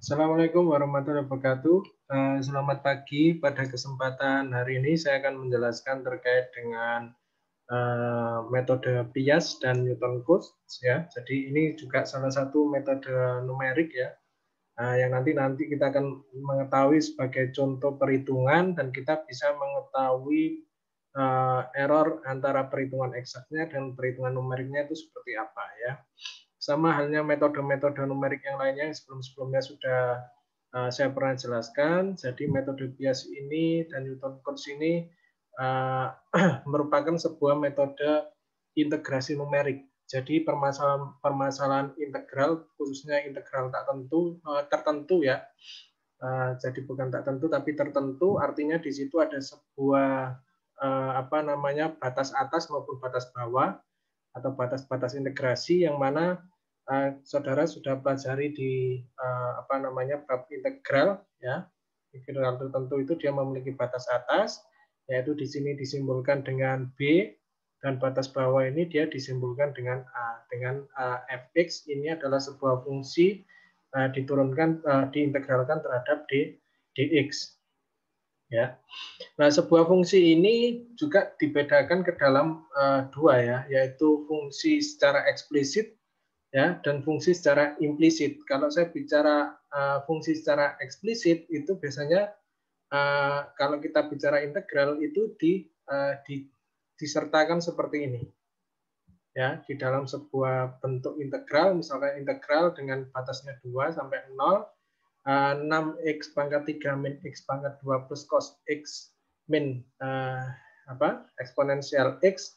Assalamualaikum warahmatullahi wabarakatuh. Selamat pagi. Pada kesempatan hari ini saya akan menjelaskan terkait dengan metode Piast dan Newton Cotes ya. Jadi ini juga salah satu metode numerik ya, yang nanti kita akan mengetahui sebagai contoh perhitungan dan kita bisa mengetahui error antara perhitungan eksaknya dan perhitungan numeriknya itu seperti apa ya. Sama halnya metode-metode numerik yang lainnya yang sebelum-sebelumnya sudah saya pernah jelaskan. Jadi metode Piast ini dan Newton Cotes ini merupakan sebuah metode integrasi numerik. Jadi permasalahan integral, khususnya integral tak tertentu ya. Jadi bukan tak tentu tapi tertentu, artinya di situ ada sebuah batas atas maupun batas bawah atau batas-batas integrasi yang mana saudara sudah pelajari di bab integral ya. Integral tertentu itu dia memiliki batas atas, yaitu di sini disimbolkan dengan B, dan batas bawah ini dia disimbolkan dengan A. Dengan fx ini adalah sebuah fungsi diturunkan diintegralkan terhadap dx ya. Nah, sebuah fungsi ini juga dibedakan ke dalam dua ya, yaitu fungsi secara eksplisit ya dan fungsi secara implisit. Kalau saya bicara fungsi secara eksplisit itu biasanya kalau kita bicara integral itu disertakan seperti ini. Ya, di dalam sebuah bentuk integral, misalkan integral dengan batasnya 2 sampai 0, 6x pangkat 3 min x pangkat 2 plus cos x min eksponensial x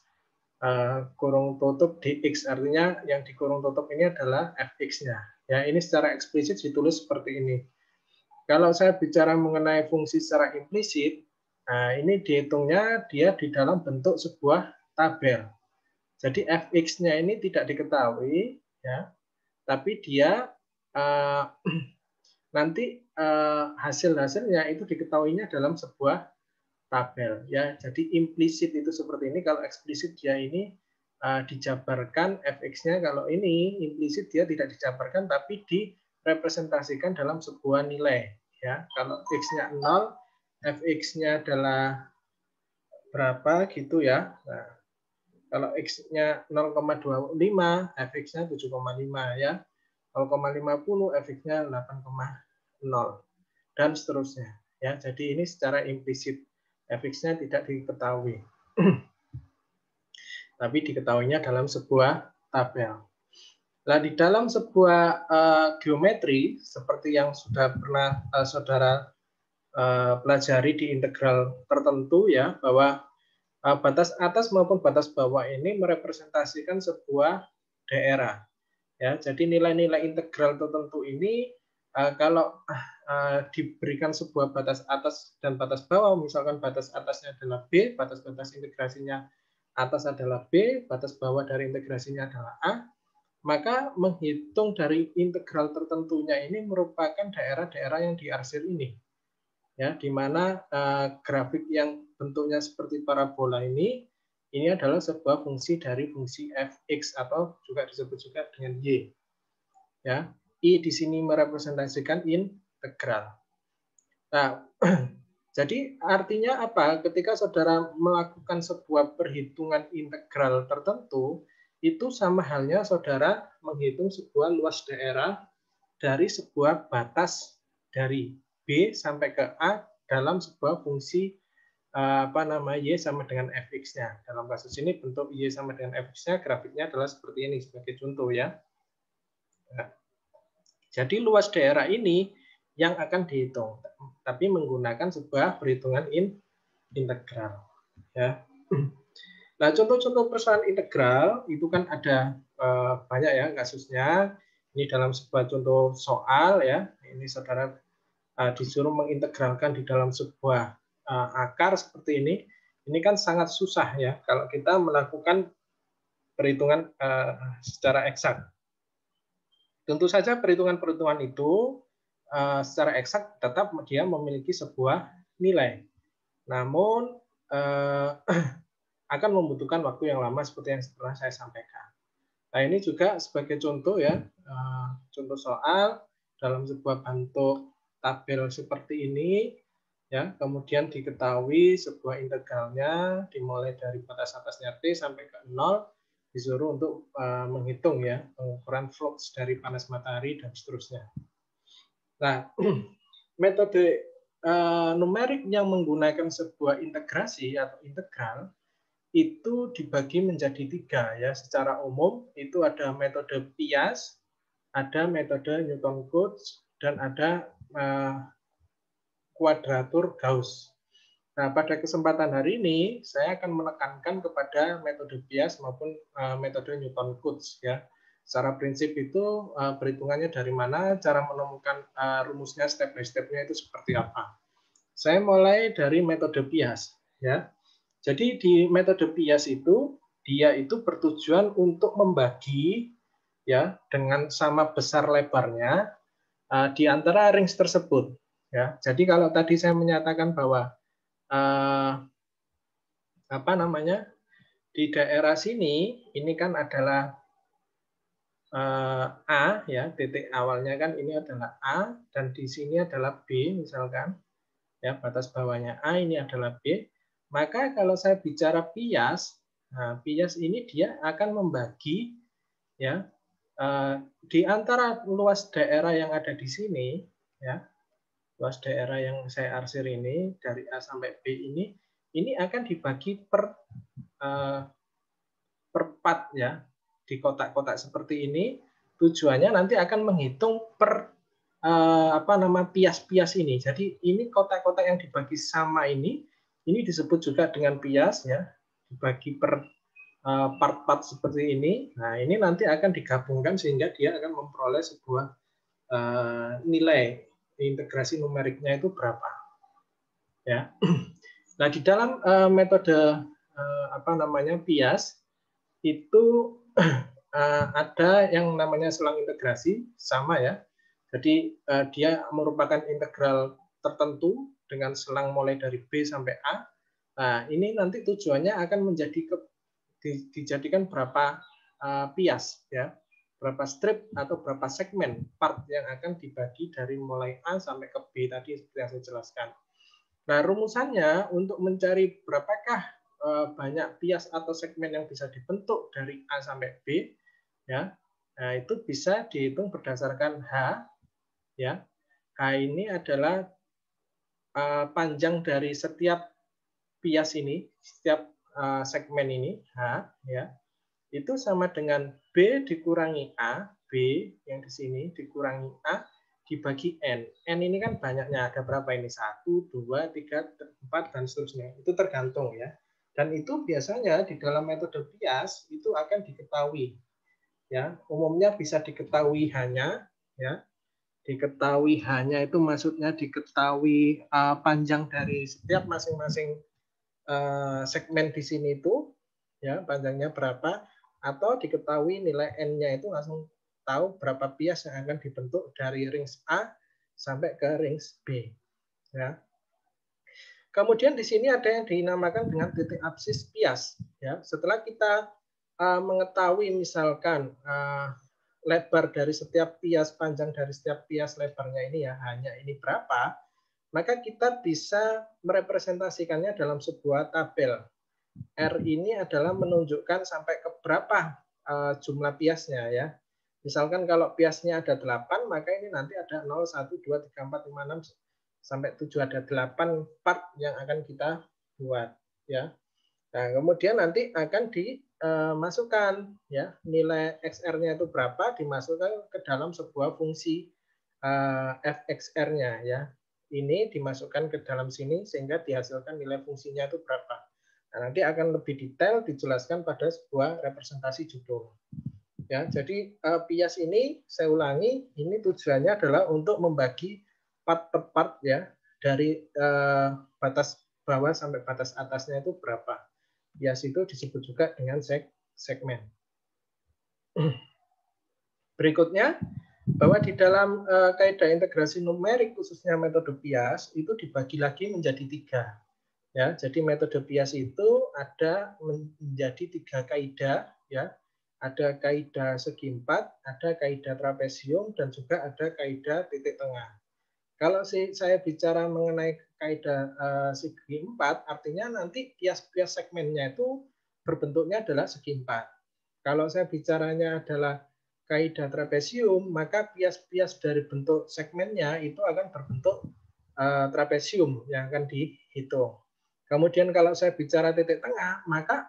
kurung tutup dx, artinya yang dikurung tutup ini adalah fx-nya. Ya, ini secara eksplisit ditulis seperti ini. Kalau saya bicara mengenai fungsi secara implisit, nah ini dihitungnya dia di dalam bentuk sebuah tabel. Jadi fx-nya ini tidak diketahui, ya, tapi dia nanti hasil-hasilnya itu diketahuinya dalam sebuah tabel ya. Jadi implisit itu seperti ini, kalau eksplisit dia ini dijabarkan fx-nya, kalau ini implisit dia tidak dijabarkan tapi direpresentasikan dalam sebuah nilai ya. Kalau x-nya 0, fx-nya adalah berapa gitu ya. Nah, kalau x-nya 0,25, fx-nya 7,5 ya. 0,50, fx-nya 8,0 dan seterusnya ya. Jadi ini secara implisit, fx-nya tidak diketahui. Tapi diketahuinya dalam sebuah tabel. Nah, di dalam sebuah geometri seperti yang sudah pernah saudara pelajari di integral tertentu ya, bahwa batas atas maupun batas bawah ini merepresentasikan sebuah daerah. Ya, jadi nilai-nilai integral tertentu ini kalau diberikan sebuah batas atas dan batas bawah, misalkan batas atasnya adalah B, batas-batas integrasinya atas adalah B, batas bawah dari integrasinya adalah A, maka menghitung dari integral tertentunya ini merupakan daerah-daerah yang diarsir ini. Ya, di mana grafik yang bentuknya seperti parabola ini adalah sebuah fungsi dari fungsi fx atau juga disebut juga dengan y. Ya, i di sini merepresentasikan integral. Nah, jadi artinya apa? Ketika saudara melakukan sebuah perhitungan integral tertentu, itu sama halnya saudara menghitung sebuah luas daerah dari sebuah batas dari B sampai ke A dalam sebuah fungsi y sama dengan fx-nya. Dalam kasus ini bentuk y sama dengan fx-nya, grafiknya adalah seperti ini sebagai contoh ya. Nah, jadi luas daerah ini yang akan dihitung, tapi menggunakan sebuah perhitungan integral. Ya. Nah, contoh-contoh persoalan integral itu kan ada banyak ya kasusnya. Ini dalam sebuah contoh soal ya. Ini saudara disuruh mengintegralkan di dalam sebuah akar seperti ini. Ini kan sangat susah ya kalau kita melakukan perhitungan secara eksak. Tentu saja perhitungan-perhitungan itu secara eksak tetap dia memiliki sebuah nilai. Namun akan membutuhkan waktu yang lama seperti yang setelah saya sampaikan. Nah, ini juga sebagai contoh ya, contoh soal dalam sebuah bentuk tabel seperti ini, ya, kemudian diketahui sebuah integralnya dimulai dari batas atasnya T sampai ke 0, disuruh untuk menghitung ya pengukuran flux dari panas matahari dan seterusnya. Nah, metode numerik yang menggunakan sebuah integrasi atau integral itu dibagi menjadi 3 ya. Secara umum itu ada metode Piast, ada metode Newton-Cotes, dan ada kuadratur Gauss. Nah, pada kesempatan hari ini saya akan menekankan kepada metode Piast maupun metode Newton-Cotes ya. Secara prinsip itu perhitungannya dari mana, cara menemukan rumusnya step by step-nya itu seperti apa. Saya mulai dari metode Piast ya. Jadi di metode Piast itu dia itu bertujuan untuk membagi ya dengan sama besar lebarnya di antara rings tersebut ya. Jadi kalau tadi saya menyatakan bahwa apa namanya di daerah sini ini kan adalah A ya, titik awalnya kan ini adalah A dan di sini adalah B misalkan ya, batas bawahnya A ini adalah B, maka kalau saya bicara Piast, nah Piast ini dia akan membagi ya di antara luas daerah yang ada di sini ya, luas daerah yang saya arsir ini dari A sampai B ini akan dibagi per part ya, di kotak-kotak seperti ini. Tujuannya nanti akan menghitung per pias-pias ini. Jadi ini kotak-kotak yang dibagi sama ini disebut juga dengan pias ya, dibagi per part-part seperti ini. Nah ini nanti akan digabungkan sehingga dia akan memperoleh sebuah nilai integrasi numeriknya itu berapa ya. Nah di dalam metode Piast itu ada yang namanya selang integrasi sama ya. Jadi dia merupakan integral tertentu dengan selang mulai dari B sampai A. Nah, ini nanti tujuannya akan dijadikan berapa pias ya, berapa strip atau berapa segmen part yang akan dibagi dari mulai A sampai ke B tadi seperti yang saya jelaskan. Nah, rumusannya untuk mencari berapakah banyak pias atau segmen yang bisa dibentuk dari A sampai B ya. Nah, itu bisa dihitung berdasarkan H ya. H ini adalah panjang dari setiap pias ini, setiap segmen ini H ya. Itu sama dengan B dikurangi A, B yang di sini dikurangi A dibagi N. N ini kan banyaknya, ada berapa ini? 1, 2, 3, 4 dan seterusnya. Itu tergantung ya. Dan itu biasanya di dalam metode Piast itu akan diketahui ya, umumnya bisa diketahui hanya ya, diketahui hanya itu maksudnya diketahui panjang dari setiap masing-masing segmen di sini itu ya, panjangnya berapa, atau diketahui nilai n-nya itu langsung tahu berapa pias yang akan dibentuk dari rings A sampai ke rings B ya. Kemudian di sini ada yang dinamakan dengan titik absis Piast ya. Setelah kita mengetahui misalkan lebar dari setiap pias, panjang dari setiap pias lebarnya ini ya, hanya ini berapa, maka kita bisa merepresentasikannya dalam sebuah tabel. R ini adalah menunjukkan sampai ke berapa jumlah piasnya ya. Misalkan kalau piasnya ada 8, maka ini nanti ada 0, 1, 2, 3, 4, 5, 6, sampai 7, ada 8 part yang akan kita buat ya. Nah, kemudian nanti akan dimasukkan ya, nilai XR-nya itu berapa, dimasukkan ke dalam sebuah fungsi fxr-nya ya. Ini dimasukkan ke dalam sini sehingga dihasilkan nilai fungsinya itu berapa. Nah, nanti akan lebih detail dijelaskan pada sebuah representasi judul. Ya, jadi Piast ini saya ulangi, ini tujuannya adalah untuk membagi part per part ya, dari batas bawah sampai batas atasnya itu berapa. Piast itu disebut juga dengan segmen. Berikutnya, bahwa di dalam kaidah integrasi numerik khususnya metode Piast itu dibagi lagi menjadi 3. Ya, jadi metode Piast itu ada menjadi 3 kaidah ya. ada kaidah segi empat, ada kaidah trapesium, dan juga ada kaidah titik tengah. Kalau saya bicara mengenai kaidah segi empat, artinya nanti pias-pias segmennya itu berbentuknya adalah segi empat. Kalau saya bicaranya adalah kaidah trapesium, maka pias-pias dari bentuk segmennya itu akan berbentuk trapesium yang akan dihitung. Kemudian kalau saya bicara titik tengah, maka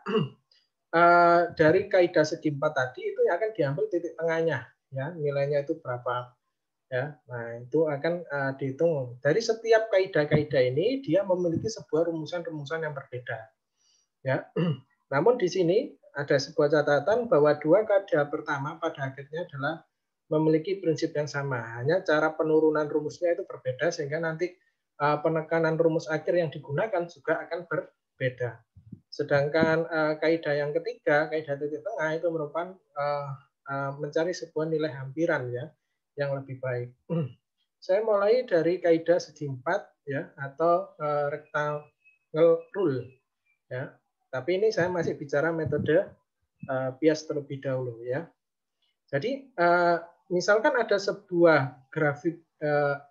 dari kaidah segi empat tadi itu akan diambil titik tengahnya, ya nilainya itu berapa, ya. Nah itu akan dihitung dari setiap kaidah-kaidah ini dia memiliki sebuah rumusan-rumusan yang berbeda, ya. Namun di sini ada sebuah catatan bahwa dua kaidah pertama pada akhirnya adalah memiliki prinsip yang sama, hanya cara penurunan rumusnya itu berbeda sehingga nanti penekanan rumus akhir yang digunakan juga akan berbeda. Sedangkan kaidah yang ketiga, kaidah titik tengah itu merupakan mencari sebuah nilai hampiran, ya, yang lebih baik. Saya mulai dari kaidah segi empat, ya, atau rectangle rule, ya. Tapi ini saya masih bicara metode Piast terlebih dahulu, ya. Jadi misalkan ada sebuah grafik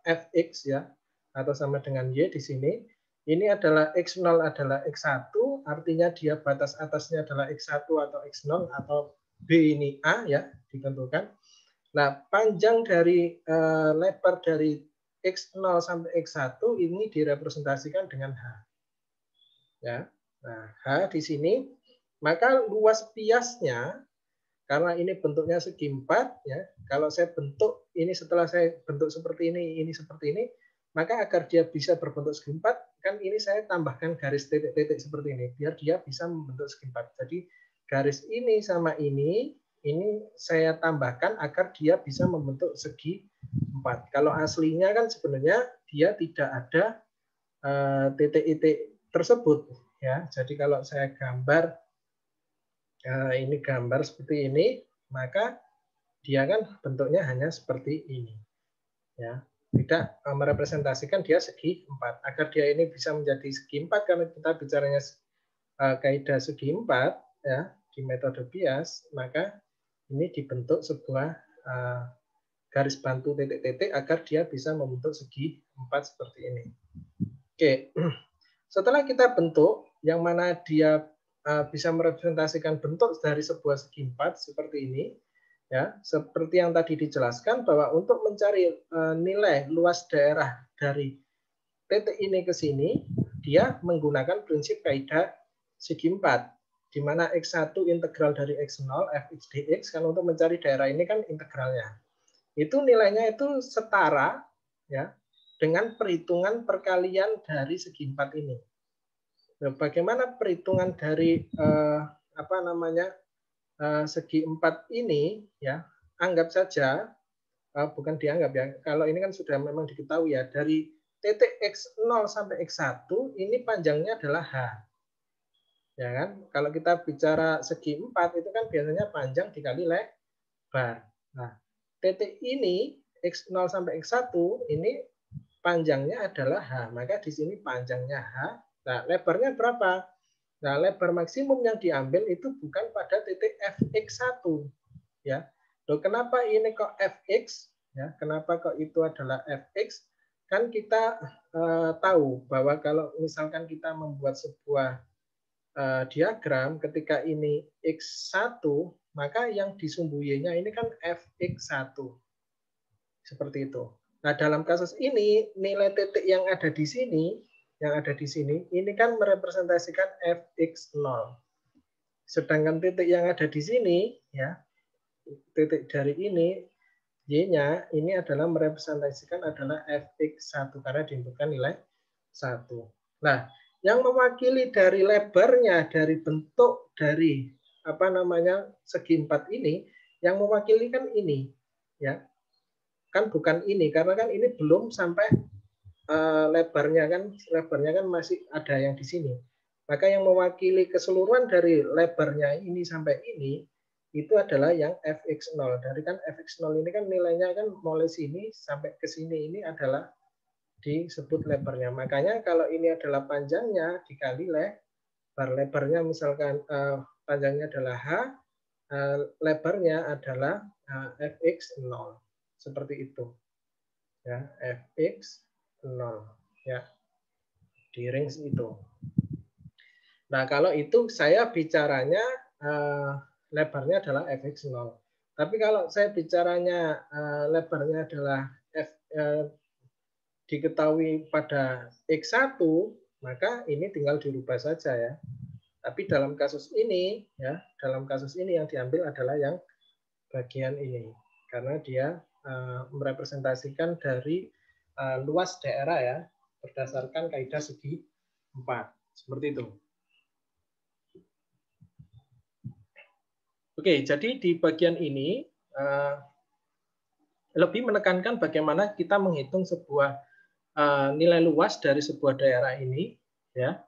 fx, ya, atau sama dengan y di sini. Ini adalah X0 adalah X1, artinya dia batas atasnya adalah X1 atau X0, atau B ini A, ya, ditentukan. Nah, panjang dari lebar dari X0 sampai X1 ini direpresentasikan dengan H. Ya. Nah, H di sini, maka luas piasnya, karena ini bentuknya segi empat, ya. Kalau saya bentuk ini, setelah saya bentuk seperti ini seperti ini, maka agar dia bisa berbentuk segi empat, kan ini saya tambahkan garis titik-titik seperti ini, biar dia bisa membentuk segi empat. Jadi garis ini sama ini saya tambahkan agar dia bisa membentuk segi empat. Kalau aslinya kan sebenarnya dia tidak ada titik-titik tersebut, ya. Jadi kalau saya gambar ini gambar seperti ini, maka dia kan bentuknya hanya seperti ini, ya, tidak merepresentasikan dia segi empat. Agar dia ini bisa menjadi segi empat, karena kita bicaranya kaidah segi empat, ya, di metode Piast, maka ini dibentuk sebuah garis bantu titik-titik agar dia bisa membentuk segi empat seperti ini. Oke, setelah kita bentuk yang mana dia bisa merepresentasikan bentuk dari sebuah segi empat seperti ini, ya, seperti yang tadi dijelaskan bahwa untuk mencari nilai luas daerah dari titik ini ke sini, dia menggunakan prinsip kaidah segi empat, di mana X1 integral dari X0 fx dx, kan untuk mencari daerah ini kan integralnya. Itu nilainya itu setara, ya, dengan perhitungan perkalian dari segi empat ini. Bagaimana perhitungan dari segi empat ini, ya, anggap saja bukan dianggap, ya, kalau ini kan sudah memang diketahui, ya, dari titik X0 sampai X1 ini panjangnya adalah H, ya kan. Kalau kita bicara segi empat itu kan biasanya panjang dikali lebar. Nah, titik ini X0 sampai X1 ini panjangnya adalah H, maka di sini panjangnya H. Nah, lebarnya berapa? Nah, lebar maksimum yang diambil itu bukan pada titik fx1, ya. Loh, kenapa ini kok fx, ya? Kenapa kok itu adalah fx? Kan kita tahu bahwa kalau misalkan kita membuat sebuah diagram, ketika ini x1, maka yang di sumbu y-nya ini kan fx1. Seperti itu. Nah, dalam kasus ini nilai titik yang ada di sini, ini kan merepresentasikan fx0. Sedangkan titik yang ada di sini, ya, titik dari ini y-nya ini adalah merepresentasikan adalah fx1 karena diinputkan nilai 1. Nah, yang mewakili dari lebarnya, dari bentuk dari segi empat ini, yang mewakili kan ini, ya. Kan bukan ini, karena kan ini belum sampai lebarnya kan masih ada yang di sini. Maka yang mewakili keseluruhan dari lebarnya ini sampai ini itu adalah yang fx0. Dari kan fx0 ini kan nilainya kan mulai sini sampai ke sini ini adalah disebut lebarnya. Makanya kalau ini adalah panjangnya dikali lebarnya, misalkan panjangnya adalah H, lebarnya adalah fx 0. Seperti itu. Ya, fx 0 ya. Di range itu. Nah, kalau itu saya bicaranya lebarnya adalah fx 0. Tapi kalau saya bicaranya lebarnya adalah diketahui pada x1, maka ini tinggal dirubah saja ya. Tapi dalam kasus ini ya, dalam kasus ini yang diambil adalah yang bagian ini. Karena dia merepresentasikan dari luas daerah ya, berdasarkan kaidah segi 4. Seperti itu. Oke, jadi di bagian ini lebih menekankan bagaimana kita menghitung sebuah nilai luas dari sebuah daerah ini, ya,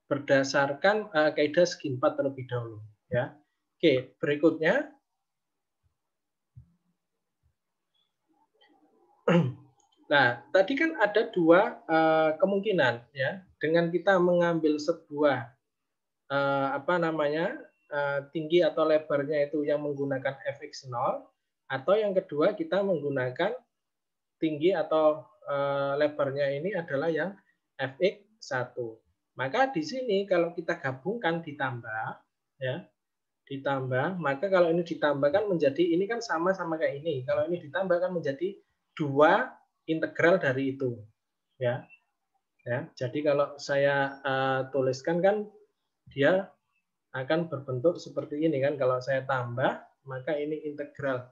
berdasarkan kaidah segi 4 terlebih dahulu, ya. Oke, berikutnya. Nah, tadi kan ada dua kemungkinan, ya, dengan kita mengambil sebuah tinggi atau lebarnya itu yang menggunakan fx 0, atau yang kedua kita menggunakan tinggi atau lebarnya ini adalah yang fx 1. Maka di sini kalau kita gabungkan ditambah, ya, ditambah, maka kalau ini ditambahkan menjadi, ini kan sama-sama kayak ini. Kalau ini ditambahkan menjadi 2 integral dari itu, ya. Ya, jadi kalau saya tuliskan kan dia akan berbentuk seperti ini kan. Kalau saya tambah, maka ini integral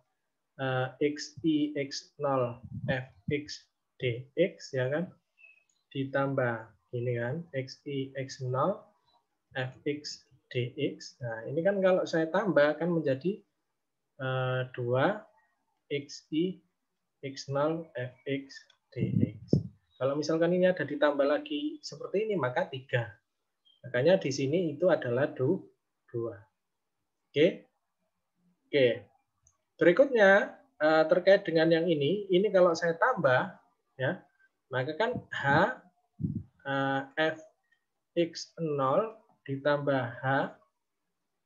xi x0 fx dx ya kan, ditambah ini kan xi x0 fx dx. Nah, ini kan kalau saya tambah kan menjadi 2 xi x0 fx dx. Kalau misalkan ini ada ditambah lagi seperti ini, maka 3. Makanya di sini itu adalah 2. Oke. Oke. Berikutnya terkait dengan yang ini kalau saya tambah, ya, maka kan h fx0 ditambah h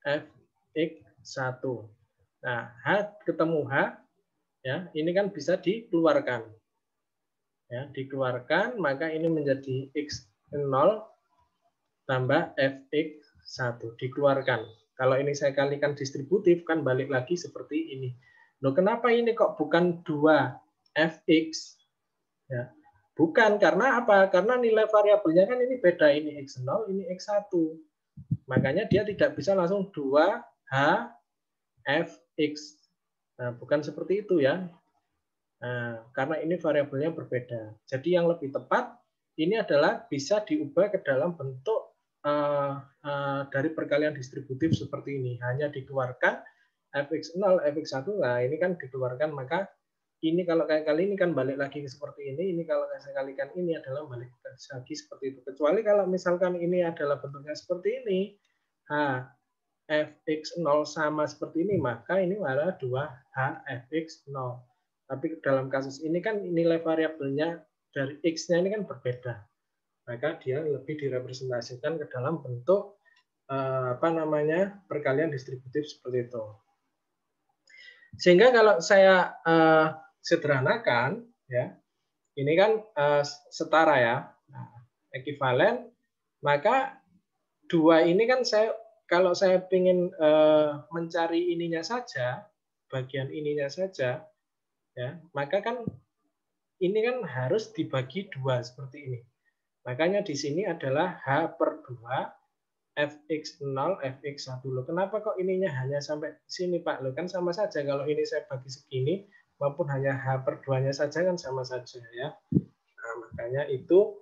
fx1. Nah, h ketemu h, ya, ini kan bisa dikeluarkan. Ya, dikeluarkan, maka ini menjadi x0 tambah fx1 dikeluarkan. Kalau ini saya kalikan distributif kan balik lagi seperti ini. Loh, kenapa ini kok bukan 2fx? Ya. Bukan, karena apa? Karena nilai variabelnya kan ini beda, ini x0, ini x1. Makanya dia tidak bisa langsung 2h fx. Nah, bukan seperti itu ya. Nah, karena ini variabelnya berbeda. Jadi yang lebih tepat ini adalah bisa diubah ke dalam bentuk dari perkalian distributif seperti ini. Hanya dikeluarkan fx0, fx1. Nah, ini kan dikeluarkan, maka ini kalau kali ini kan balik lagi seperti ini kalau saya kalikan ini adalah balik lagi seperti itu. Kecuali kalau misalkan ini adalah bentuknya seperti ini, fx0 sama seperti ini, maka ini adalah 2h fx0. Tapi dalam kasus ini kan nilai variabelnya dari x-nya ini kan berbeda. Maka dia lebih direpresentasikan ke dalam bentuk perkalian distributif seperti itu. Sehingga kalau saya sederhanakan, ya, ini kan setara ya, nah, ekuivalen, maka 2 ini kan kalau saya ingin mencari ininya saja, bagian ininya saja, ya, maka kan ini kan harus dibagi 2 seperti ini. Makanya di sini adalah h/2 fx0 fx1. Loh, kenapa kok ininya hanya sampai sini, Pak? Loh, kan sama saja kalau ini saya bagi segini maupun hanya h/2-nya saja kan sama saja ya. Nah, makanya itu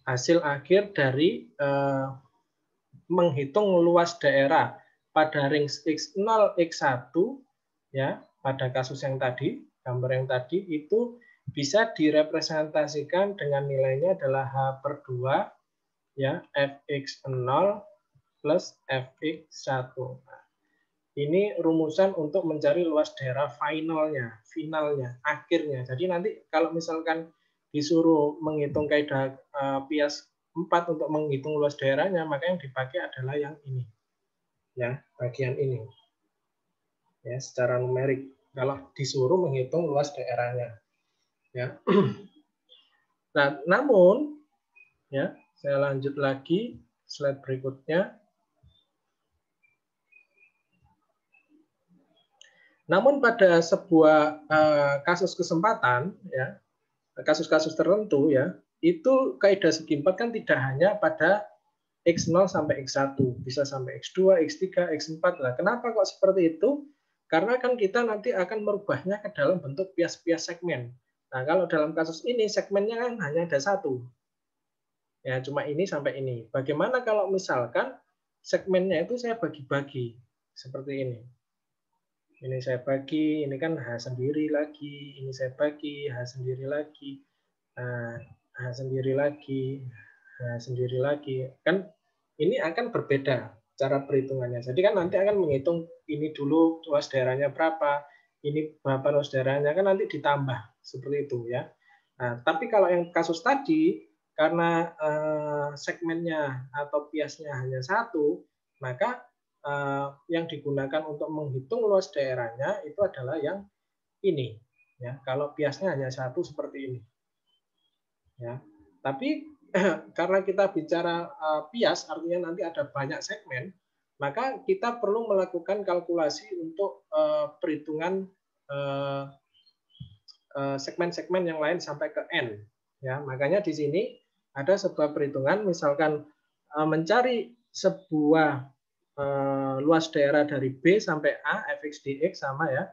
hasil akhir dari menghitung luas daerah pada range x0 x1 ya, pada kasus yang tadi, gambar yang tadi itu bisa direpresentasikan dengan nilainya adalah h/2 ya, fx0 plus fx1. Nah, ini rumusan untuk mencari luas daerah finalnya, akhirnya. Jadi nanti kalau misalkan disuruh menghitung kaidah Pias 4 untuk menghitung luas daerahnya, maka yang dipakai adalah yang ini. Ya, bagian ini. Ya, secara numerik kalau disuruh menghitung luas daerahnya. Ya. Nah, namun ya, saya lanjut lagi slide berikutnya. Namun pada sebuah kasus kesempatan, ya, kasus-kasus tertentu, ya, itu kaidah segi 4 kan tidak hanya pada X0 sampai X1, bisa sampai X2, X3, X4. Nah, kenapa kok seperti itu? Karena kan kita nanti akan merubahnya ke dalam bentuk pias-pias segmen. Nah, kalau dalam kasus ini segmennya kan hanya ada satu. Ya, cuma ini sampai ini. Bagaimana kalau misalkan segmennya itu saya bagi-bagi seperti ini. Ini saya bagi, ini kan H sendiri lagi, ini saya bagi, H sendiri lagi, H sendiri lagi, H sendiri lagi. Kan ini akan berbeda cara perhitungannya. Jadi kan nanti akan menghitung ini dulu luas daerahnya berapa, ini berapa luas daerahnya, kan nanti ditambah seperti itu ya. Nah, tapi kalau yang kasus tadi, karena segmennya atau piasnya hanya satu, maka yang digunakan untuk menghitung luas daerahnya itu adalah yang ini. Ya, kalau piasnya hanya satu seperti ini. Ya, tapi karena kita bicara pias, artinya nanti ada banyak segmen, maka kita perlu melakukan kalkulasi untuk perhitungan segmen-segmen yang lain sampai ke N. Ya, makanya di sini ada sebuah perhitungan, misalkan mencari sebuah luas daerah dari B sampai A, fx dx sama ya.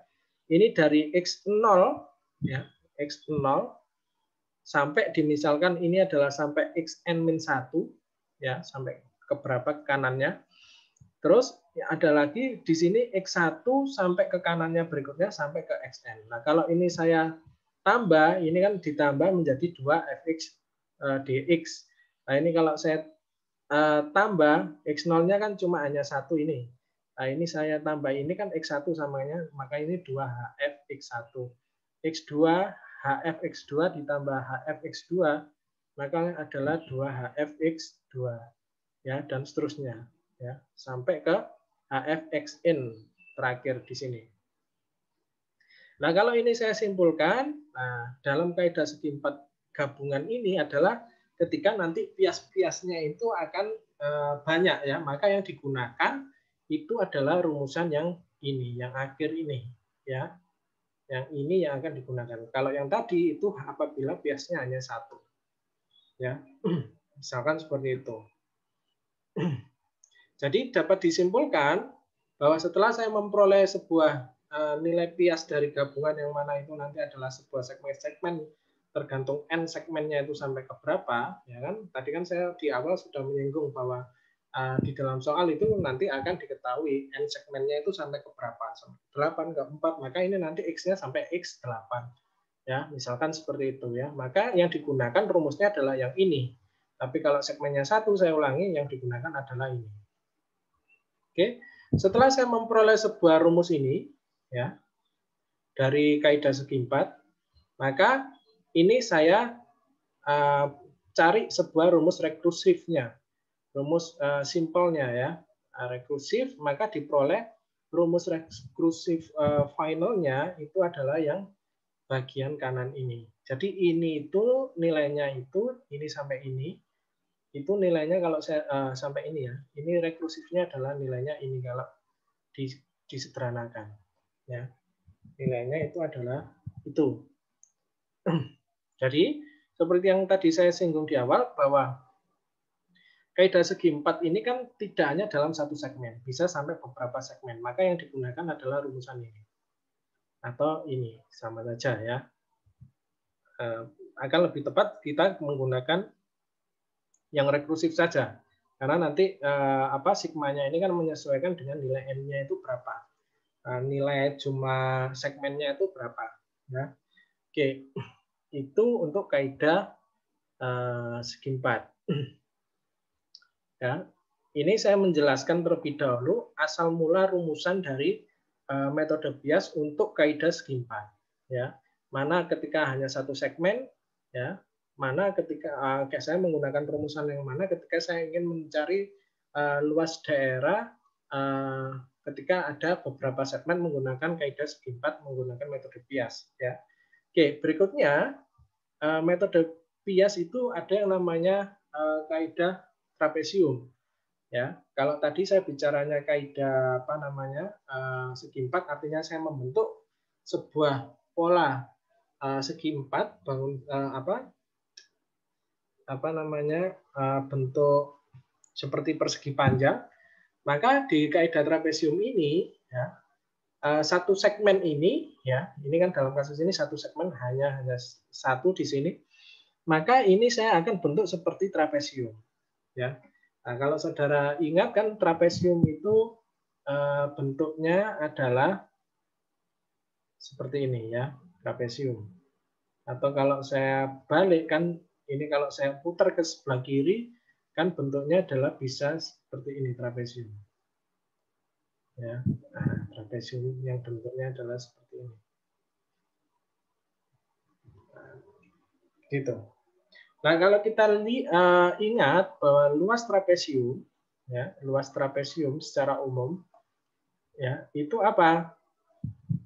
Ini dari x0 ya, x0 sampai dimisalkan ini adalah sampai xn-1 ya, sampai ke berapa kanannya. Terus ada lagi di sini x1 sampai ke kanannya berikutnya sampai ke xn. Nah, kalau ini saya tambah, ini kan ditambah menjadi 2 fx dx. Nah, ini kalau saya tambah, x0-nya kan cuma hanya satu ini. Nah, ini saya tambah, ini kan x1 samanya, maka ini 2hf x1. x2, hf x2 ditambah hf x2, maka adalah 2hf x2. Ya, dan seterusnya. Ya, sampai ke hf xn terakhir di sini. Nah, kalau ini saya simpulkan, nah, dalam kaidah segi 4 gabungan ini adalah ketika nanti pias-piasnya itu akan banyak ya, maka yang digunakan itu adalah rumusan yang ini, yang akhir ini ya. Yang ini yang akan digunakan. Kalau yang tadi itu apabila piasnya hanya satu. Ya. Misalkan seperti itu. Jadi dapat disimpulkan bahwa setelah saya memperoleh sebuah nilai pias dari gabungan yang mana itu nanti adalah sebuah segmen-segmen tergantung n segmennya itu sampai ke berapa, ya kan? Tadi kan saya di awal sudah menyinggung bahwa di dalam soal itu nanti akan diketahui n segmennya itu sampai ke berapa, sampai 8 ke 4, maka ini nanti x-nya sampai x8. Ya, misalkan seperti itu ya. Maka yang digunakan rumusnya adalah yang ini. Tapi kalau segmennya satu, saya ulangi, yang digunakan adalah ini. Oke, setelah saya memperoleh sebuah rumus ini, ya, dari kaidah segi 4, maka ini saya cari sebuah rumus rekursifnya, rumus simpelnya ya, rekursif, maka diperoleh rumus rekursif finalnya itu adalah yang bagian kanan ini. Jadi ini itu nilainya itu, ini sampai ini, itu nilainya kalau saya sampai ini ya, ini rekursifnya adalah nilainya ini kalau disederhanakan. Ya, nilainya itu adalah itu. Jadi seperti yang tadi saya singgung di awal bahwa kaidah segi 4 ini kan tidak hanya dalam satu segmen, bisa sampai beberapa segmen. Maka yang digunakan adalah rumusan ini. Atau ini, sama saja ya. Akan lebih tepat kita menggunakan yang rekursif saja. Karena nanti sigmanya ini kan menyesuaikan dengan nilai n-nya itu berapa. Nilai jumlah segmennya itu berapa. Ya. Oke, itu untuk kaidah segi 4. Ya, ini saya menjelaskan terlebih dahulu asal mula rumusan dari metode bias untuk kaidah segi 4. Ya, mana ketika hanya satu segmen, ya, mana ketika saya menggunakan rumusan yang mana ketika saya ingin mencari luas daerah ketika ada beberapa segmen menggunakan kaidah segi empat menggunakan metode Pias ya. Oke, berikutnya metode Pias itu ada yang namanya kaidah trapesium ya. Kalau tadi saya bicaranya kaidah segi empat, artinya saya membentuk sebuah pola segi empat bentuk seperti persegi panjang, maka di kaidah trapesium ini ya, satu segmen ini ya, ini kan dalam kasus ini satu segmen hanya satu di sini, maka ini saya akan bentuk seperti trapesium ya. Nah, kalau saudara ingat kan trapesium itu bentuknya adalah seperti ini ya, trapesium. Atau kalau saya balik kan ini kalau saya putar ke sebelah kiri kan bentuknya adalah bisa seperti ini trapesium. Ya, nah, trapesium yang bentuknya adalah seperti ini. Nah, gitu. Nah, kalau kita ingat bahwa luas trapesium secara umum ya, itu apa?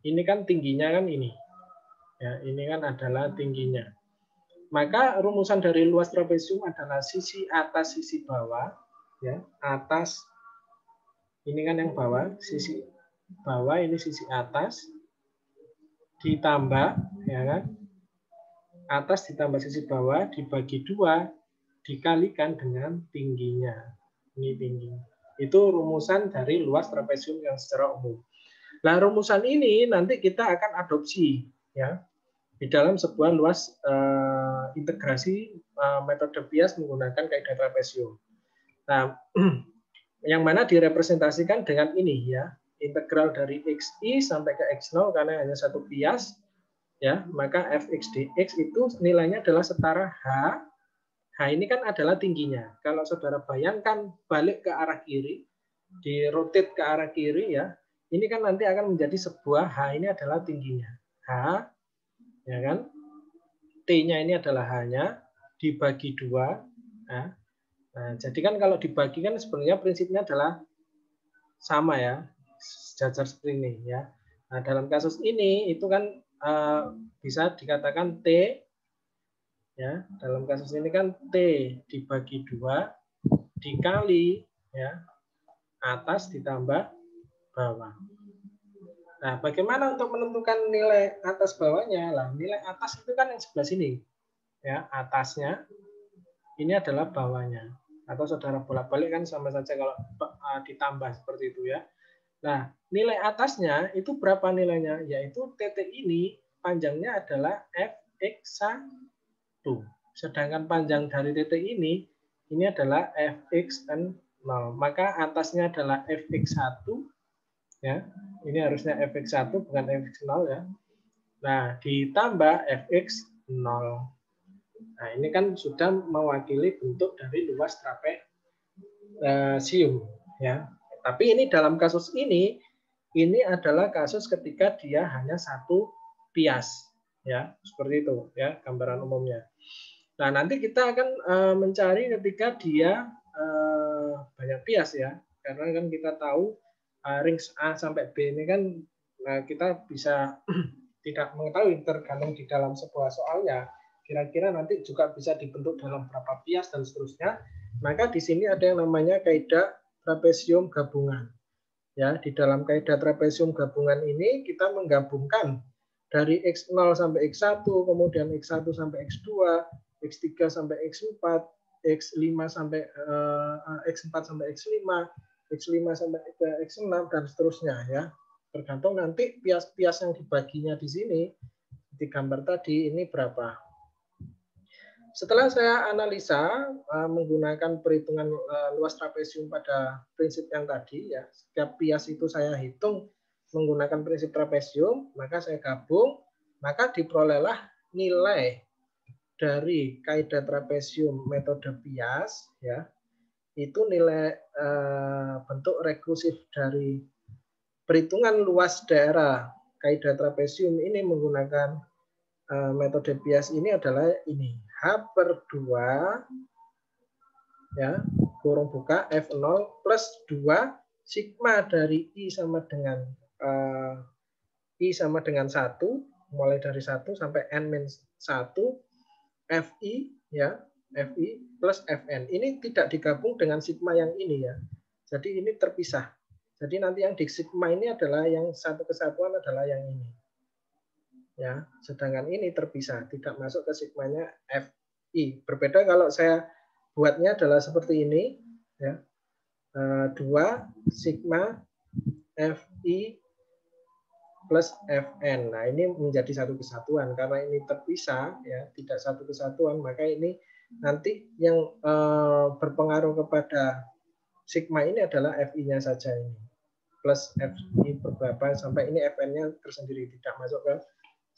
Ini kan tingginya kan ini. Ya, ini kan adalah tingginya. Maka rumusan dari luas trapesium adalah sisi atas sisi bawah ya, atas ini kan yang bawah, sisi bawah ini sisi atas ditambah ya kan, atas ditambah sisi bawah dibagi 2 dikalikan dengan tingginya. Ini tingginya. Itu rumusan dari luas trapesium yang secara umum. Nah, rumusan ini nanti kita akan adopsi ya di dalam sebuah luas integrasi metode Pias menggunakan kaidah trapesium. Nah, yang mana direpresentasikan dengan ini ya, integral dari xi sampai ke x0 karena hanya satu Pias ya, maka fx dx itu nilainya adalah setara h. H ini kan adalah tingginya. Kalau saudara bayangkan balik ke arah kiri, di rotate ke arah kiri ya, ini kan nanti akan menjadi sebuah h ini adalah tingginya. H ya kan? T-nya ini adalah H-nya dibagi 2. Nah, jadi kan kalau dibagi kan sebenarnya prinsipnya adalah sama ya, sejajar seperti ini ya. Nah, dalam kasus ini itu kan bisa dikatakan T ya. Dalam kasus ini kan T dibagi 2 dikali ya atas ditambah bawah. Nah, bagaimana untuk menentukan nilai atas bawahnya? Lah, nilai atas itu kan yang sebelah sini. Ya, atasnya ini adalah bawahnya. Atau saudara bolak-balik kan sama saja kalau ditambah seperti itu ya. Nah, nilai atasnya itu berapa nilainya? Yaitu TT ini panjangnya adalah fx1. Sedangkan panjang dari TT ini adalah fx0. Maka atasnya adalah fx1 ya. Ini harusnya fx1 bukan fx0 ya. Nah, ditambah fx0. Nah, ini kan sudah mewakili bentuk dari luas trapesium ya. Tapi ini dalam kasus ini adalah kasus ketika dia hanya satu Pias ya, seperti itu ya gambaran umumnya. Nah, nanti kita akan mencari ketika dia banyak Pias ya. Karena kan kita tahu rings A sampai B ini kan kita bisa tidak mengetahui tergantung di dalam sebuah soalnya. Kira-kira nanti juga bisa dibentuk dalam berapa Pias dan seterusnya. Maka di sini ada yang namanya kaidah trapesium gabungan. Ya, di dalam kaidah trapesium gabungan ini kita menggabungkan dari x0 sampai x1, kemudian x1 sampai x2, x3 sampai x4, x5 sampai x4 sampai x5, x5 sampai x6 dan seterusnya ya. Tergantung nanti pias-pias yang dibaginya di sini di gambar tadi ini berapa. Setelah saya analisa menggunakan perhitungan luas trapesium pada prinsip yang tadi ya, setiap pias itu saya hitung menggunakan prinsip trapesium, maka saya gabung, maka diperolehlah nilai dari kaidah trapesium metode Pias ya. Itu nilai bentuk rekursif dari perhitungan luas daerah kaidah trapesium ini menggunakan metode Pias ini adalah ini H/2 ya, kurung buka F0 plus 2 sigma dari I sama dengan 1, mulai dari 1 sampai N-1 FI ya, FI plus FN. Ini tidak digabung dengan sigma yang ini ya. Jadi ini terpisah. Jadi nanti yang di sigma ini adalah yang satu kesatuan adalah yang ini. Ya, sedangkan ini terpisah, tidak masuk ke sigmanya FI. Berbeda kalau saya buatnya adalah seperti ini ya. 2 sigma FI plus FN. Nah, ini menjadi satu kesatuan. Karena ini terpisah, ya, tidak satu kesatuan, maka ini nanti yang berpengaruh kepada sigma ini adalah FI-nya saja ini. Plus FI berapa sampai ini FN-nya tersendiri, tidak masuk ke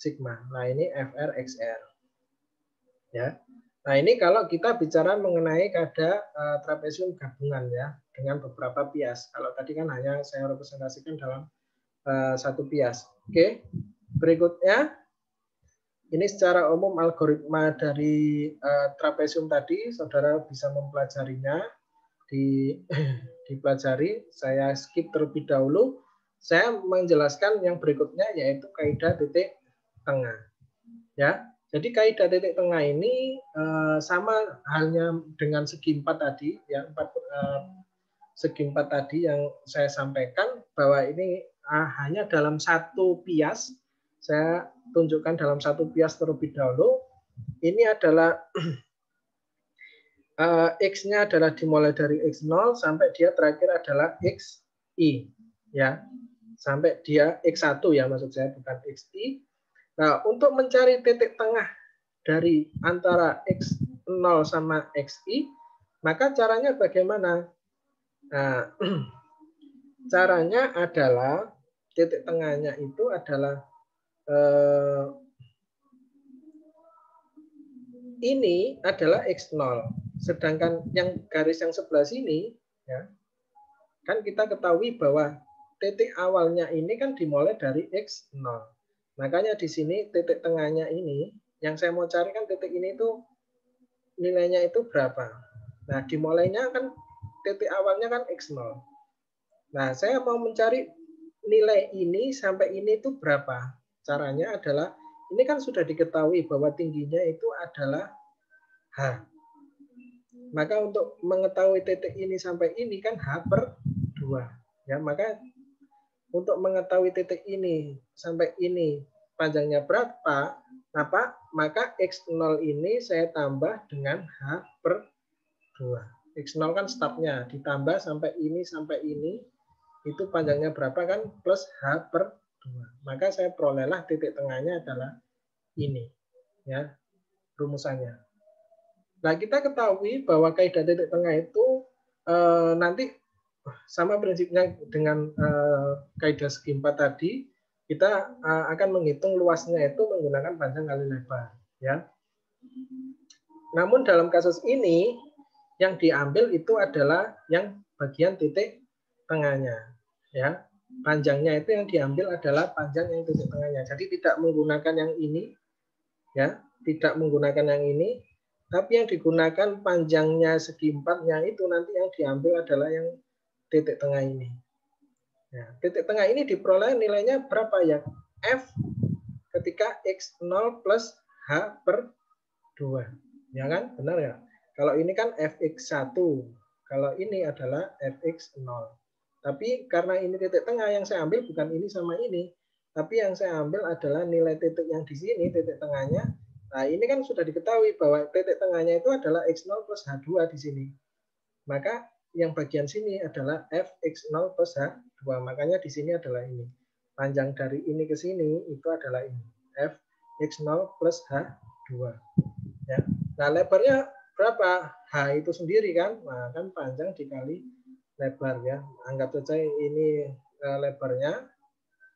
sigma. Nah, ini FR, XR. Ya. Nah, ini kalau kita bicara mengenai keadaan trapesium gabungan ya, dengan beberapa bias. Kalau tadi kan hanya saya representasikan dalam satu bias. Oke, berikutnya ini secara umum algoritma dari trapesium tadi, saudara bisa mempelajarinya, dipelajari. Saya skip terlebih dahulu. Saya menjelaskan yang berikutnya yaitu kaidah titik tengah. Ya, jadi kaidah titik tengah ini sama halnya dengan segi 4 tadi, ya, segi 4 tadi yang saya sampaikan bahwa ini hanya dalam satu bias. Saya tunjukkan dalam satu bias terlebih dahulu. Ini adalah X-nya adalah dimulai dari X0 sampai dia terakhir adalah XI. Ya, sampai dia X1 ya, maksud saya, bukan XI. Nah, untuk mencari titik tengah dari antara X0 sama XI, maka caranya bagaimana? Nah, caranya adalah titik tengahnya itu adalah ini adalah X0. Sedangkan yang garis yang sebelah sini, ya, kan kita ketahui bahwa titik awalnya ini kan dimulai dari X0. Makanya di sini titik tengahnya ini, yang saya mau cari kan titik ini itu nilainya itu berapa. Nah, dimulainya kan titik awalnya kan X0. Nah, saya mau mencari nilai ini sampai ini itu berapa. Caranya adalah, ini kan sudah diketahui bahwa tingginya itu adalah H. Maka untuk mengetahui titik ini sampai ini kan H/2. Ya, maka untuk mengetahui titik ini sampai ini panjangnya berapa, maka X0 ini saya tambah dengan H/2. X0 kan startnya, ditambah sampai ini, itu panjangnya berapa kan, plus H/2. Maka saya perolehlah titik tengahnya adalah ini. Ya, rumusannya. Nah, kita ketahui bahwa kaidah titik tengah itu nanti sama prinsipnya dengan kaidah segi 4 tadi, kita akan menghitung luasnya itu menggunakan panjang kali lebar. Ya. Namun dalam kasus ini, yang diambil itu adalah yang bagian titik tengahnya. Ya. Panjangnya itu yang diambil adalah panjang yang titik tengahnya. Jadi tidak menggunakan yang ini, ya, tidak menggunakan yang ini, tapi yang digunakan panjangnya segi 4-nya itu nanti yang diambil adalah yang titik tengah ini. Ya, titik tengah ini diperoleh nilainya berapa ya? F ketika X0 plus H/2. Ya kan? Benar ya? Kalau ini kan Fx1. Kalau ini adalah Fx0. Tapi karena ini titik tengah, yang saya ambil bukan ini sama ini. Tapi yang saya ambil adalah nilai titik yang di sini, titik tengahnya. Nah, ini kan sudah diketahui bahwa titik tengahnya itu adalah X0 plus H2 di sini. Maka yang bagian sini adalah Fx0 plus H2. Makanya di sini adalah ini. Panjang dari ini ke sini itu adalah ini. Fx0 plus H2. Ya. Nah, lebarnya berapa? H itu sendiri kan? Nah, kan panjang dikali lebar ya. Anggap saja ini lebarnya.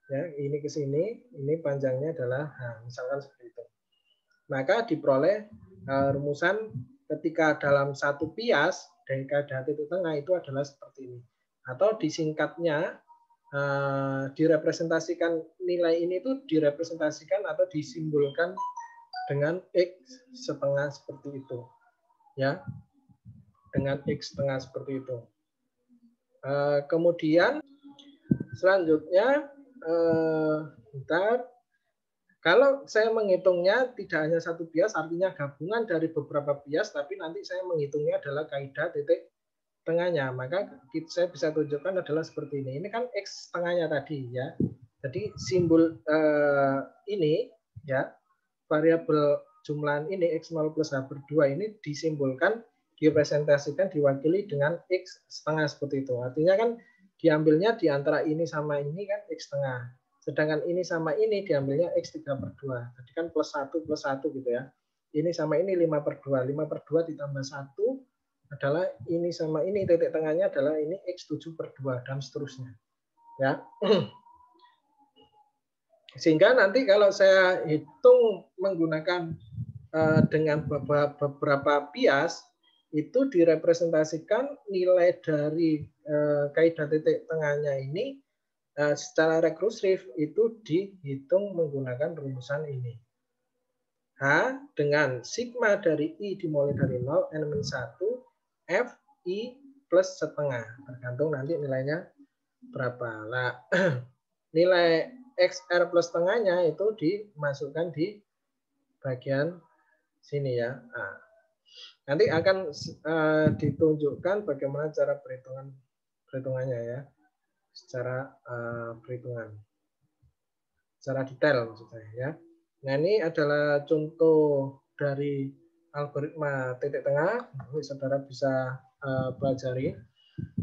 Ya, ini ke sini, ini panjangnya adalah H. Misalkan seperti itu. Maka diperoleh rumusan ketika dalam satu bias dari kaidah titik tengah itu adalah seperti ini. Atau disingkatnya direpresentasikan, nilai ini itu direpresentasikan atau disimbolkan dengan X setengah seperti itu. Ya, dengan X setengah seperti itu. Kemudian selanjutnya, bentar. Kalau saya menghitungnya tidak hanya satu bias, artinya gabungan dari beberapa bias, tapi nanti saya menghitungnya adalah kaidah titik tengahnya. Maka saya bisa tunjukkan adalah seperti ini. Ini kan X setengahnya tadi ya. Jadi simbol ini ya, variabel jumlahan ini X0 plus H per 2 ini disimbolkan, direpresentasikan, diwakili dengan X setengah seperti itu. Artinya kan diambilnya di antara ini sama ini kan X setengah. Sedangkan ini sama ini diambilnya X3 per 2. Jadi kan plus 1 gitu ya. Ini sama ini 5 per 2. 5 per 2 ditambah 1 adalah ini sama ini. Titik tengahnya adalah ini X7 per 2. Dan seterusnya. Ya. Sehingga nanti kalau saya hitung menggunakan dengan beberapa bias, itu direpresentasikan nilai dari kaidah titik tengahnya ini secara rekursif itu dihitung menggunakan rumusan ini. H dengan sigma dari I dimulai dari 0, N-1, F, I plus setengah. Tergantung nanti nilainya berapa. Nah, nilai XR plus setengahnya itu dimasukkan di bagian sini ya. Nah, nanti akan ditunjukkan bagaimana cara perhitungannya ya. Secara perhitungan, secara detail maksud saya ya. Nah ini adalah contoh dari algoritma titik tengah, ini saudara bisa pelajari.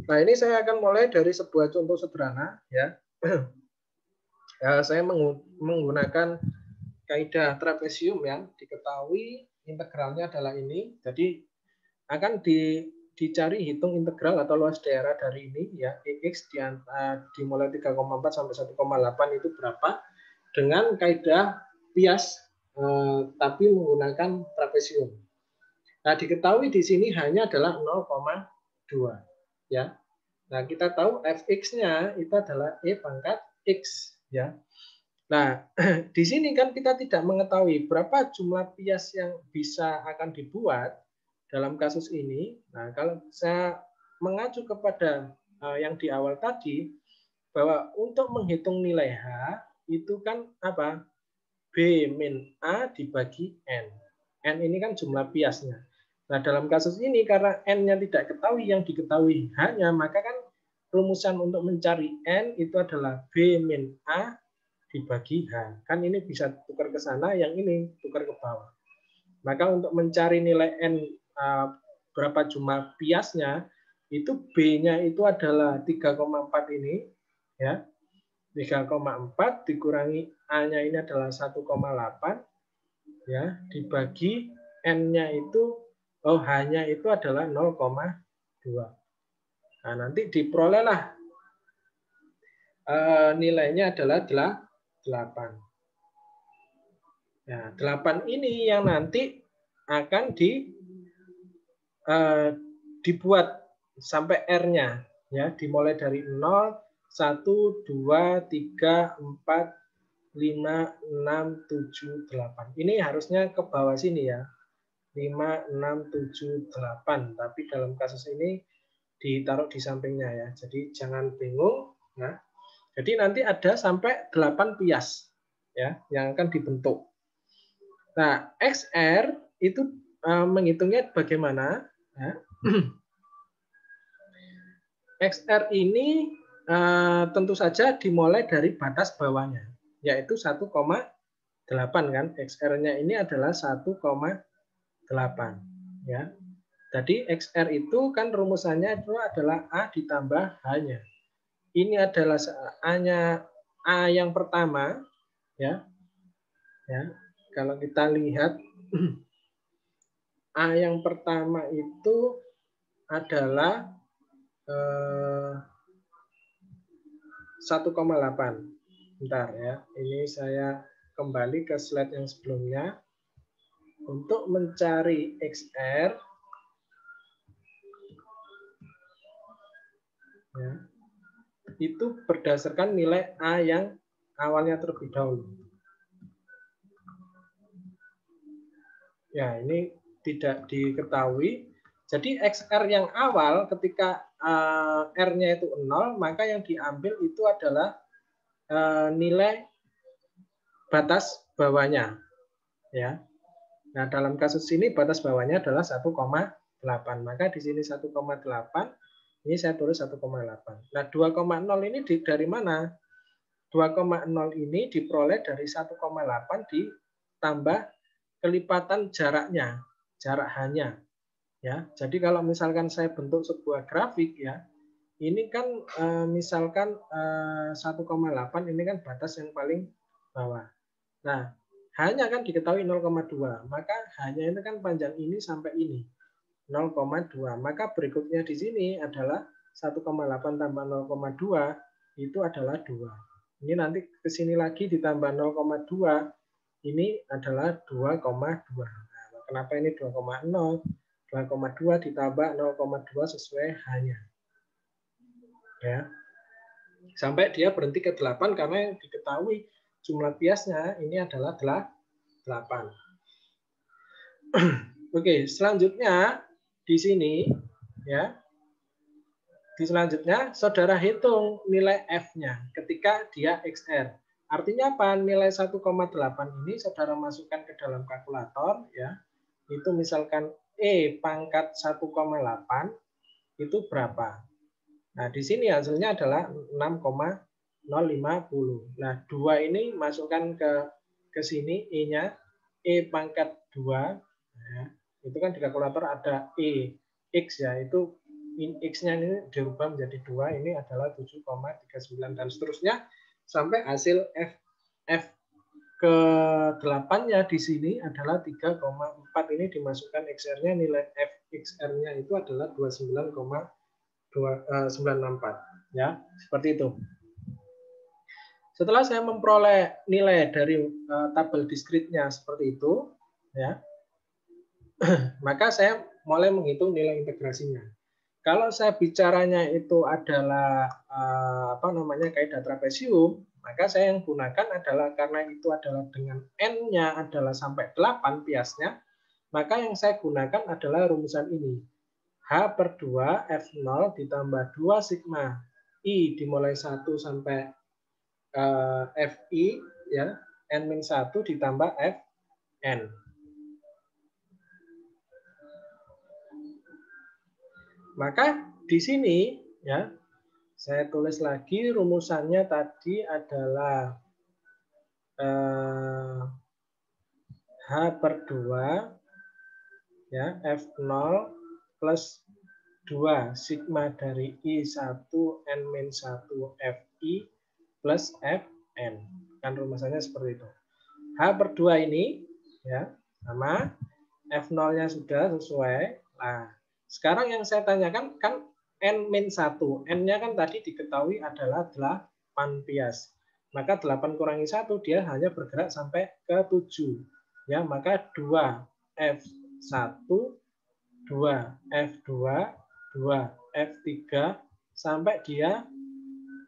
Nah ini saya akan mulai dari sebuah contoh sederhana ya. Saya menggunakan kaidah trapesium yang diketahui integralnya adalah ini. Jadi akan dicari hitung integral atau luas daerah dari ini ya, X dimulai 3,4 sampai 1,8 itu berapa dengan kaidah bias tapi menggunakan trapesium. Nah, diketahui di sini hanya adalah 0,2 ya. Nah, kita tahu fx-nya itu adalah E pangkat X ya. Nah, di sini kan kita tidak mengetahui berapa jumlah bias yang bisa akan dibuat dalam kasus ini. Nah, kalau saya mengacu kepada yang di awal tadi, bahwa untuk menghitung nilai H, itu kan apa? B min A dibagi N. N ini kan jumlah biasnya. Nah, dalam kasus ini, karena N-nya tidak ketahui, yang diketahui H-nya, maka kan rumusan untuk mencari N itu adalah B min A dibagi H. Kan ini bisa tukar ke sana, yang ini tukar ke bawah. Maka untuk mencari nilai N berapa jumlah biasnya, itu B-nya itu adalah 3,4 ini ya. 3,4 dikurangi A-nya ini adalah 1,8 ya, dibagi N-nya itu H-nya itu adalah 0,2. Nah, nanti diperolehlah nilainya adalah 8. Nah, 8 ini yang nanti akan dibuat sampai R-nya ya, dimulai dari 0, 1, 2, 3, 4, 5, 6, 7, 8. Ini harusnya ke bawah sini ya. 5, 6, 7, 8. Tapi dalam kasus ini ditaruh di sampingnya ya. Jadi jangan bingung. Nah, jadi nanti ada sampai 8 bias ya yang akan dibentuk. Nah, XR itu menghitungnya bagaimana? Ya. XR ini tentu saja dimulai dari batas bawahnya, yaitu 1,8 kan. XR-nya ini adalah 1,8 ya. Jadi XR itu kan rumusannya itu adalah A ditambah H-nya. Ini adalah A-nya, A yang pertama ya. Ya. Kalau kita lihat A yang pertama itu adalah 1,8. Bentar ya, ini saya kembali ke slide yang sebelumnya. Untuk mencari XR, ya, itu berdasarkan nilai A yang awalnya terlebih dahulu. Ya, ini tidak diketahui. Jadi XR yang awal ketika R-nya itu 0, maka yang diambil itu adalah nilai batas bawahnya. Ya. Nah, dalam kasus ini batas bawahnya adalah 1,8. Maka di sini 1,8, ini saya tulis 1,8. Nah, 2,0 ini dari mana? 2,0 ini diperoleh dari 1,8 ditambah kelipatan jaraknya, jarak hanya. Ya, jadi kalau misalkan saya bentuk sebuah grafik ya, ini kan misalkan 1,8 ini kan batas yang paling bawah. Nah, hanya kan diketahui 0,2, maka hanya itu kan panjang ini sampai ini 0,2. Maka berikutnya di sini adalah 1,8 tambah 0,2 itu adalah 2. Ini nanti ke sini lagi ditambah 0,2, ini adalah 2,2. Nah, kenapa ini 2,0? 2,2 ditambah 0,2 sesuai hanya. Ya. Sampai dia berhenti ke 8 karena diketahui jumlah biasnya ini adalah 8. Oke, selanjutnya di sini ya. Di selanjutnya saudara hitung nilai F-nya ketika dia XR. Artinya apa? Nilai 1,8 ini saudara masukkan ke dalam kalkulator ya. Itu misalkan E pangkat 1,8 itu berapa? Nah, di sini hasilnya adalah 6,050. Nah, 2 ini masukkan ke sini E-nya, E pangkat 2 ya. Itu kan di kalkulator ada E X ya, itu X-nya ini dirubah menjadi 2, ini adalah 7,39 dan seterusnya sampai hasil F ke 8-nya di sini adalah 3,4. Ini dimasukkan XR-nya, nilai F XR-nya itu adalah 29,964 ya, seperti itu. Setelah saya memperoleh nilai dari tabel diskritnya seperti itu ya, maka saya mulai menghitung nilai integrasinya. Kalau saya bicaranya itu adalah kaidah trapesium, maka saya yang gunakan adalah karena itu adalah dengan n-nya adalah sampai 8 biasnya, maka yang saya gunakan adalah rumusan ini. H per 2 F0 ditambah 2 sigma I dimulai 1 sampai Fi ya, N-1 ditambah Fn. Maka di sini ya, saya tulis lagi rumusannya tadi adalah H per 2 ya, F0 plus 2 sigma dari I1 N-1 Fi plus Fn. Kan rumusannya seperti itu. H per 2 ini ya sama F0-nya sudah sesuai. Nah, sekarang yang saya tanyakan kan N-1. N-nya kan tadi diketahui adalah 8 bias. Maka 8 kurangi 1 dia hanya bergerak sampai ke 7. Ya, maka 2 F1, 2 F2, 2 F3 sampai dia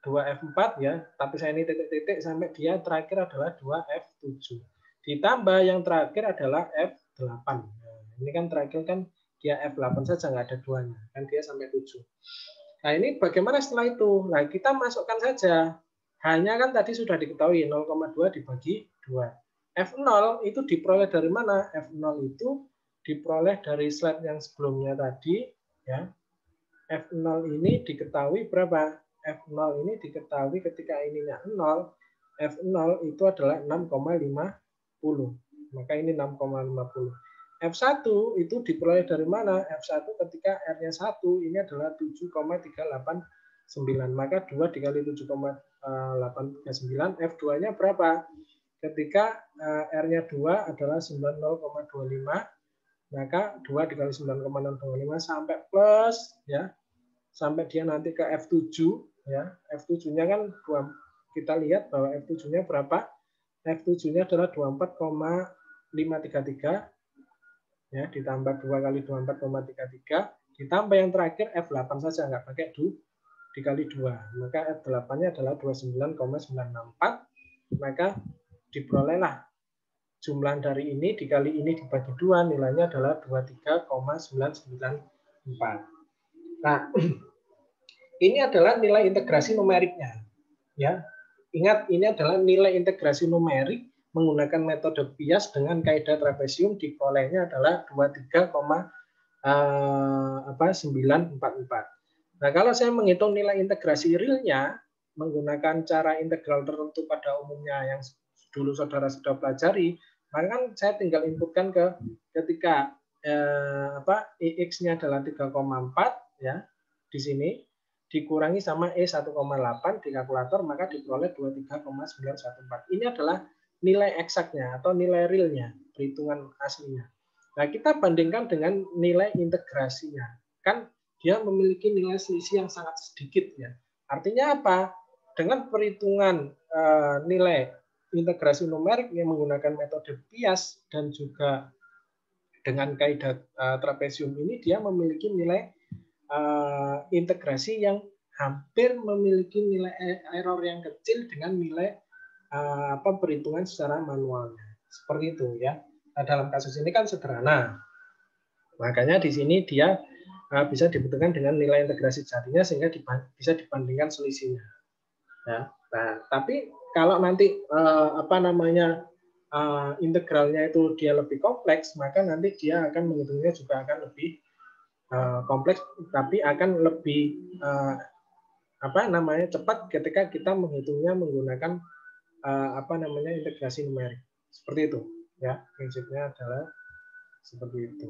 2F4 ya, tapi saya ini titik-titik sampai dia terakhir adalah 2F7. Ditambah yang terakhir adalah F8. Nah, ini kan terakhir kan dia F8 saja, nggak ada duanya. Kan dia sampai 7. Nah, ini bagaimana setelah itu? Nah, kita masukkan saja. Hanya kan tadi sudah diketahui 0,2 dibagi 2. F0 itu diperoleh dari mana? F0 itu diperoleh dari slide yang sebelumnya tadi. Ya. F0 ini diketahui berapa? F0 ini diketahui ketika ininya 0, F0 itu adalah 6,50. Maka ini 6,50. F1 itu diperoleh dari mana? F1 ketika R-nya 1 ini adalah 7,389. Maka 2 dikali 7,839, F2-nya berapa? Ketika R-nya 2 adalah 90,25, maka 2 dikali 9,625 sampai plus ya, sampai dia nanti ke F7 ya. F7-nya kan kita lihat bahwa F7-nya berapa? F7-nya adalah 24,533 ya, ditambah 2 kali 24,33 ditambah yang terakhir F8 saja, nggak pakai dikali 2. Maka F8-nya adalah 29,964. Maka diperolehlah jumlah dari ini dikali ini dibagi 2, nilainya adalah 23,994. Nah, ini adalah nilai integrasi numeriknya. Ya, ingat ini adalah nilai integrasi numerik menggunakan metode bias dengan kaidah trapesium, diperolehnya adalah 23,944. Nah, kalau saya menghitung nilai integrasi realnya menggunakan cara integral tertentu pada umumnya yang dulu saudara sudah pelajari, maka kan saya tinggal inputkan ketika Ix-nya adalah 3,4 ya di sini dikurangi sama E 1,8 di kalkulator, maka diperoleh 23,914. Ini adalah nilai eksaknya atau nilai realnya, perhitungan aslinya. Nah, kita bandingkan dengan nilai integrasinya. Kan dia memiliki nilai selisih yang sangat sedikit ya. Artinya apa? Dengan perhitungan nilai integrasi numerik yang menggunakan metode bias dan juga dengan kaidah trapesium ini, dia memiliki nilai integrasi yang hampir memiliki nilai error yang kecil dengan nilai perhitungan secara manualnya. Seperti itu ya. Nah, dalam kasus ini kan sederhana. Makanya di sini dia bisa dibutuhkan dengan nilai integrasi jadinya sehingga bisa dibandingkan selisihnya. Ya. Nah, tapi kalau nanti integralnya itu dia lebih kompleks, maka nanti dia akan menghitungnya juga akan lebih kompleks, tapi akan lebih cepat ketika kita menghitungnya menggunakan integrasi numerik. Seperti itu ya, prinsipnya adalah seperti itu.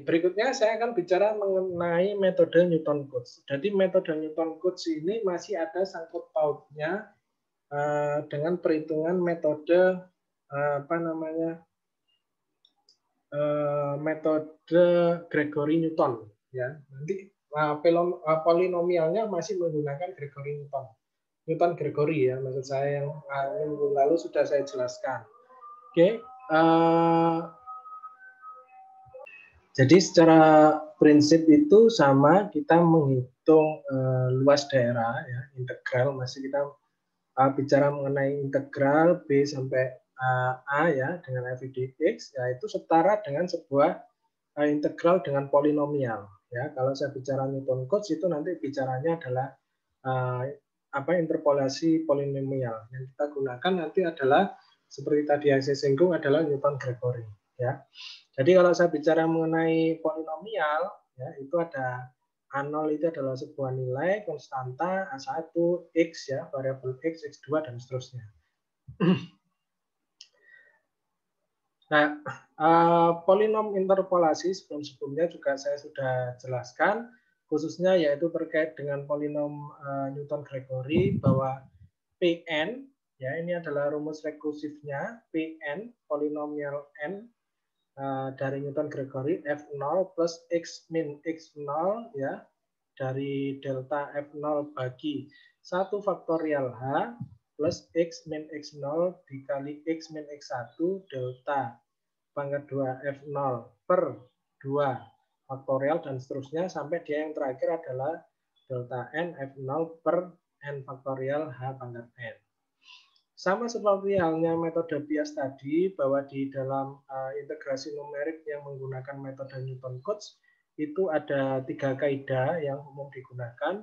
Berikutnya saya akan bicara mengenai metode Newton-Cotes. Jadi metode Newton-Cotes ini masih ada sangkut pautnya dengan perhitungan metode metode Gregory Newton ya. Nanti polinomialnya masih menggunakan Gregory Newton Gregory ya, maksud saya yang minggu lalu sudah saya jelaskan. Jadi secara prinsip itu sama, kita menghitung luas daerah ya, integral, masih kita bicara mengenai integral B sampai A ya dengan f dx, yaitu setara dengan sebuah integral dengan polinomial ya. Kalau saya bicara Newton-Cotes itu nanti bicaranya adalah interpolasi polinomial. Yang kita gunakan nanti adalah seperti tadi yang saya singgung adalah Newton-Gregory ya. Jadi kalau saya bicara mengenai polinomial ya, itu ada A0 itu adalah sebuah nilai konstanta A1, X ya, variabel X, X2 dan seterusnya. Nah, polinom interpolasi sebelum-sebelumnya juga saya sudah jelaskan, khususnya yaitu terkait dengan polinom Newton-Gregory bahwa Pn ya, ini adalah rumus rekursifnya, Pn polinomial n dari Newton-Gregory F0 plus X min X0 ya, dari delta F0 bagi 1 faktorial H plus X min X0 dikali X min X1 delta pangkat 2 F0 per 2 faktorial dan seterusnya sampai dia yang terakhir adalah delta N F0 per N faktorial H pangkat N. Sama seperti halnya metode bias tadi, bahwa di dalam integrasi numerik yang menggunakan metode Newton-Cotes itu ada 3 kaidah yang umum digunakan,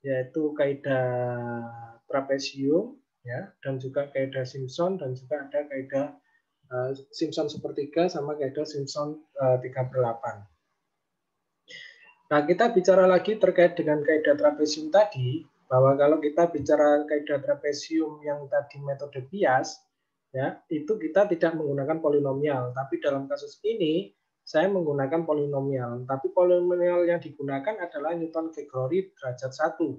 yaitu kaidah trapesium ya, dan juga kaidah Simpson, dan juga ada kaidah Simpson sepertiga sama kaidah Simpson 3/8. Nah, kita bicara lagi terkait dengan kaidah trapesium tadi, bahwa kalau kita bicara kaidah trapesium yang tadi metode bias, ya itu kita tidak menggunakan polinomial. Tapi dalam kasus ini saya menggunakan polinomial. Tapi polinomial yang digunakan adalah Newton-Gregory derajat 1.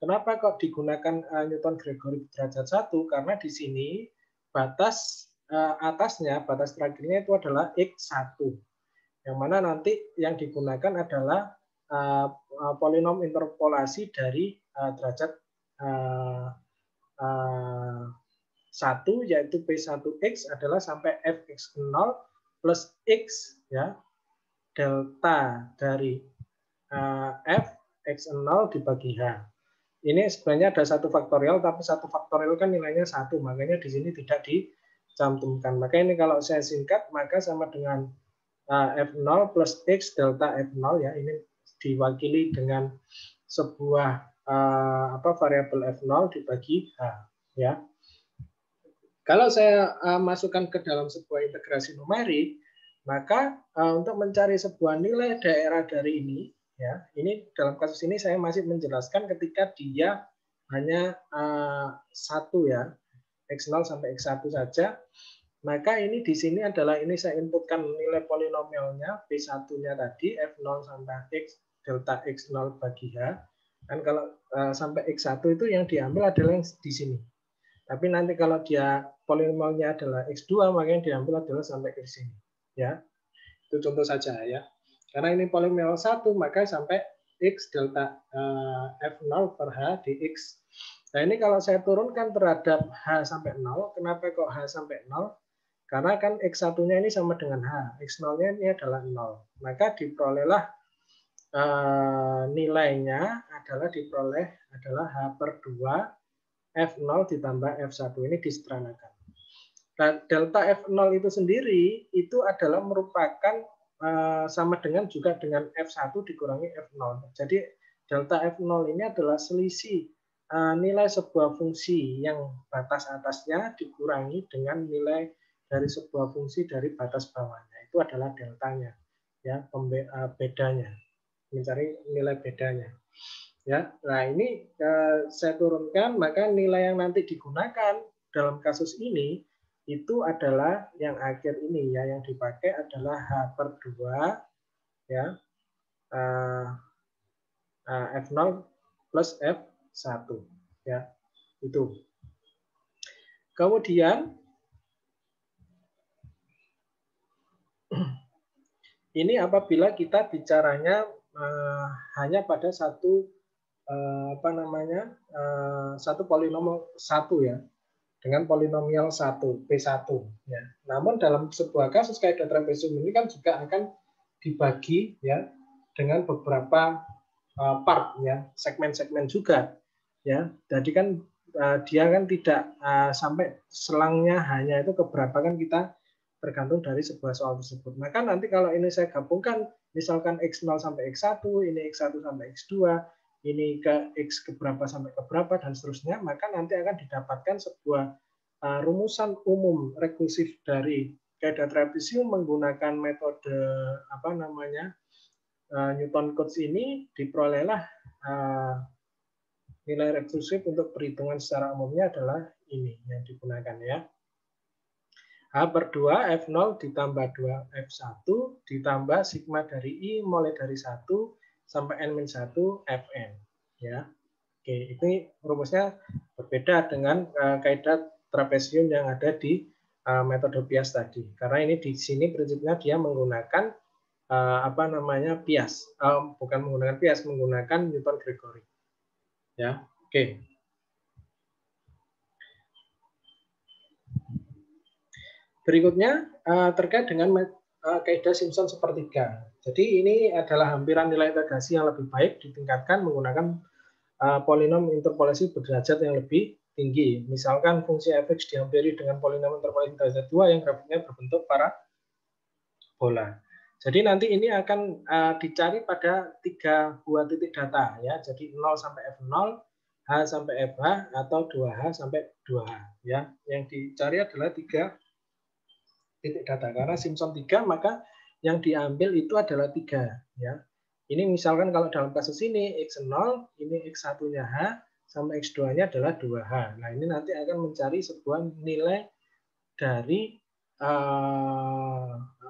Kenapa kok digunakan Newton-Gregory derajat 1? Karena di sini batas atasnya, batas terakhirnya itu adalah X1. Yang mana nanti yang digunakan adalah polinom interpolasi dari derajat 1 yaitu P1X adalah sampai Fx0 plus X ya, delta dari Fx0 dibagi H. ini sebenarnya ada 1 faktorial, tapi 1 faktorial kan nilainya 1, makanya di sini tidak dicantumkan. Maka ini kalau saya singkat, maka sama dengan F0 plus X delta F0 ya, ini diwakili dengan sebuah variabel F0 dibagi H ya. Kalau saya masukkan ke dalam sebuah integrasi numerik, maka untuk mencari sebuah nilai daerah dari ini ya, ini dalam kasus ini saya masih menjelaskan ketika dia hanya 1 ya, X0 sampai X1 saja, maka ini di sini adalah ini saya inputkan nilai polinomialnya B1-nya tadi F0 sampai X delta X0 bagi H. Kan kalau sampai X1 itu yang diambil adalah yang di sini. Tapi nanti kalau dia polinomialnya adalah X2, maka yang diambil adalah sampai ke sini. Ya, itu contoh saja ya. Karena ini polinomial 1, maka sampai X delta F0 per H dx. Nah ini kalau saya turunkan terhadap H sampai 0, kenapa kok H sampai 0? Karena kan X1-nya ini sama dengan H, X0-nya ini adalah 0. Maka diperolehlah nilainya diperoleh adalah H per 2 F0 ditambah F1 ini diseteranakan. Nah, delta F0 itu sendiri itu adalah merupakan sama dengan juga dengan F1 dikurangi F0. Jadi delta F0 ini adalah selisih nilai sebuah fungsi yang batas atasnya dikurangi dengan nilai dari sebuah fungsi dari batas bawahnya. Itu adalah deltanya, ya, bedanya, mencari nilai bedanya. Ya, nah ini saya turunkan, maka nilai yang nanti digunakan dalam kasus ini itu adalah yang akhir ini ya, yang dipakai adalah H per 2 ya, F0 plus F1 ya, itu. Kemudian ini apabila kita bicaranya hanya pada satu satu polinomial 1 ya, dengan polinomial 1 P1 ya. Namun dalam sebuah kasus kaidah trapesium ini kan juga akan dibagi ya dengan beberapa part ya, segmen-segmen juga ya. Jadi kan dia kan tidak sampai selangnya hanya itu keberapa, kan kita tergantung dari sebuah soal tersebut. Maka nanti kalau ini saya gabungkan misalkan X0 sampai X1, ini X1 sampai X2, ini ke X keberapa sampai keberapa dan seterusnya, maka nanti akan didapatkan sebuah rumusan umum rekursif dari kaidah trapesium menggunakan metode Newton Cotes ini. Diperolehlah nilai rekursif untuk perhitungan secara umumnya adalah ini yang digunakan ya. H per 2 F0 ditambah 2 F1 ditambah sigma dari I mulai dari 1 sampai N-1 Fn ya. Oke, ini rumusnya berbeda dengan kaidah trapesium yang ada di metode Piast tadi. Karena ini di sini prinsipnya dia menggunakan Piast, bukan menggunakan Piast, menggunakan Newton-Gregory. Ya, oke. Berikutnya terkait dengan kaidah Simpson sepertiga. Jadi ini adalah hampiran nilai integrasi yang lebih baik ditingkatkan menggunakan polinom interpolasi berderajat yang lebih tinggi. Misalkan fungsi fx dihampiri dengan polinom interpolasi derajat 2 yang grafiknya berbentuk parabola. Jadi nanti ini akan dicari pada 3 buah titik data ya. Jadi 0 sampai F0, H sampai FH atau 2H sampai 2H ya. Yang dicari adalah 3 titik data. Karena Simpson 3 maka yang diambil itu adalah 3 ya. Ini misalkan kalau dalam kasus ini X0, ini X1-nya H, sama X2-nya adalah 2H. Nah, ini nanti akan mencari sebuah nilai dari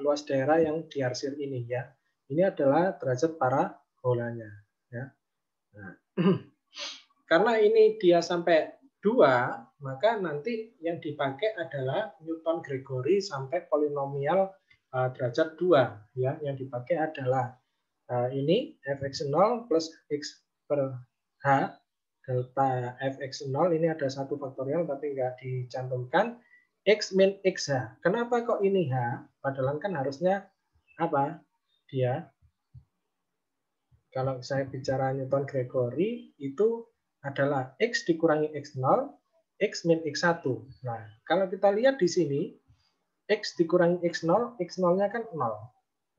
luas daerah yang diarsir ini ya. Ini adalah derajat parabolanya ya. Nah, karena ini dia sampai 2, maka nanti yang dipakai adalah Newton-Gregory sampai polinomial derajat 2 ya. Yang dipakai adalah ini fx0 plus x per h delta fx0, ini ada 1 faktorial tapi nggak dicantumkan, x min xh. Kenapa kok ini h? Padahal kan harusnya apa? Dia kalau saya bicara Newton-Gregory itu adalah X dikurangi X0, X min X1. Nah, kalau kita lihat di sini, X dikurangi X0, X0-nya kan 0.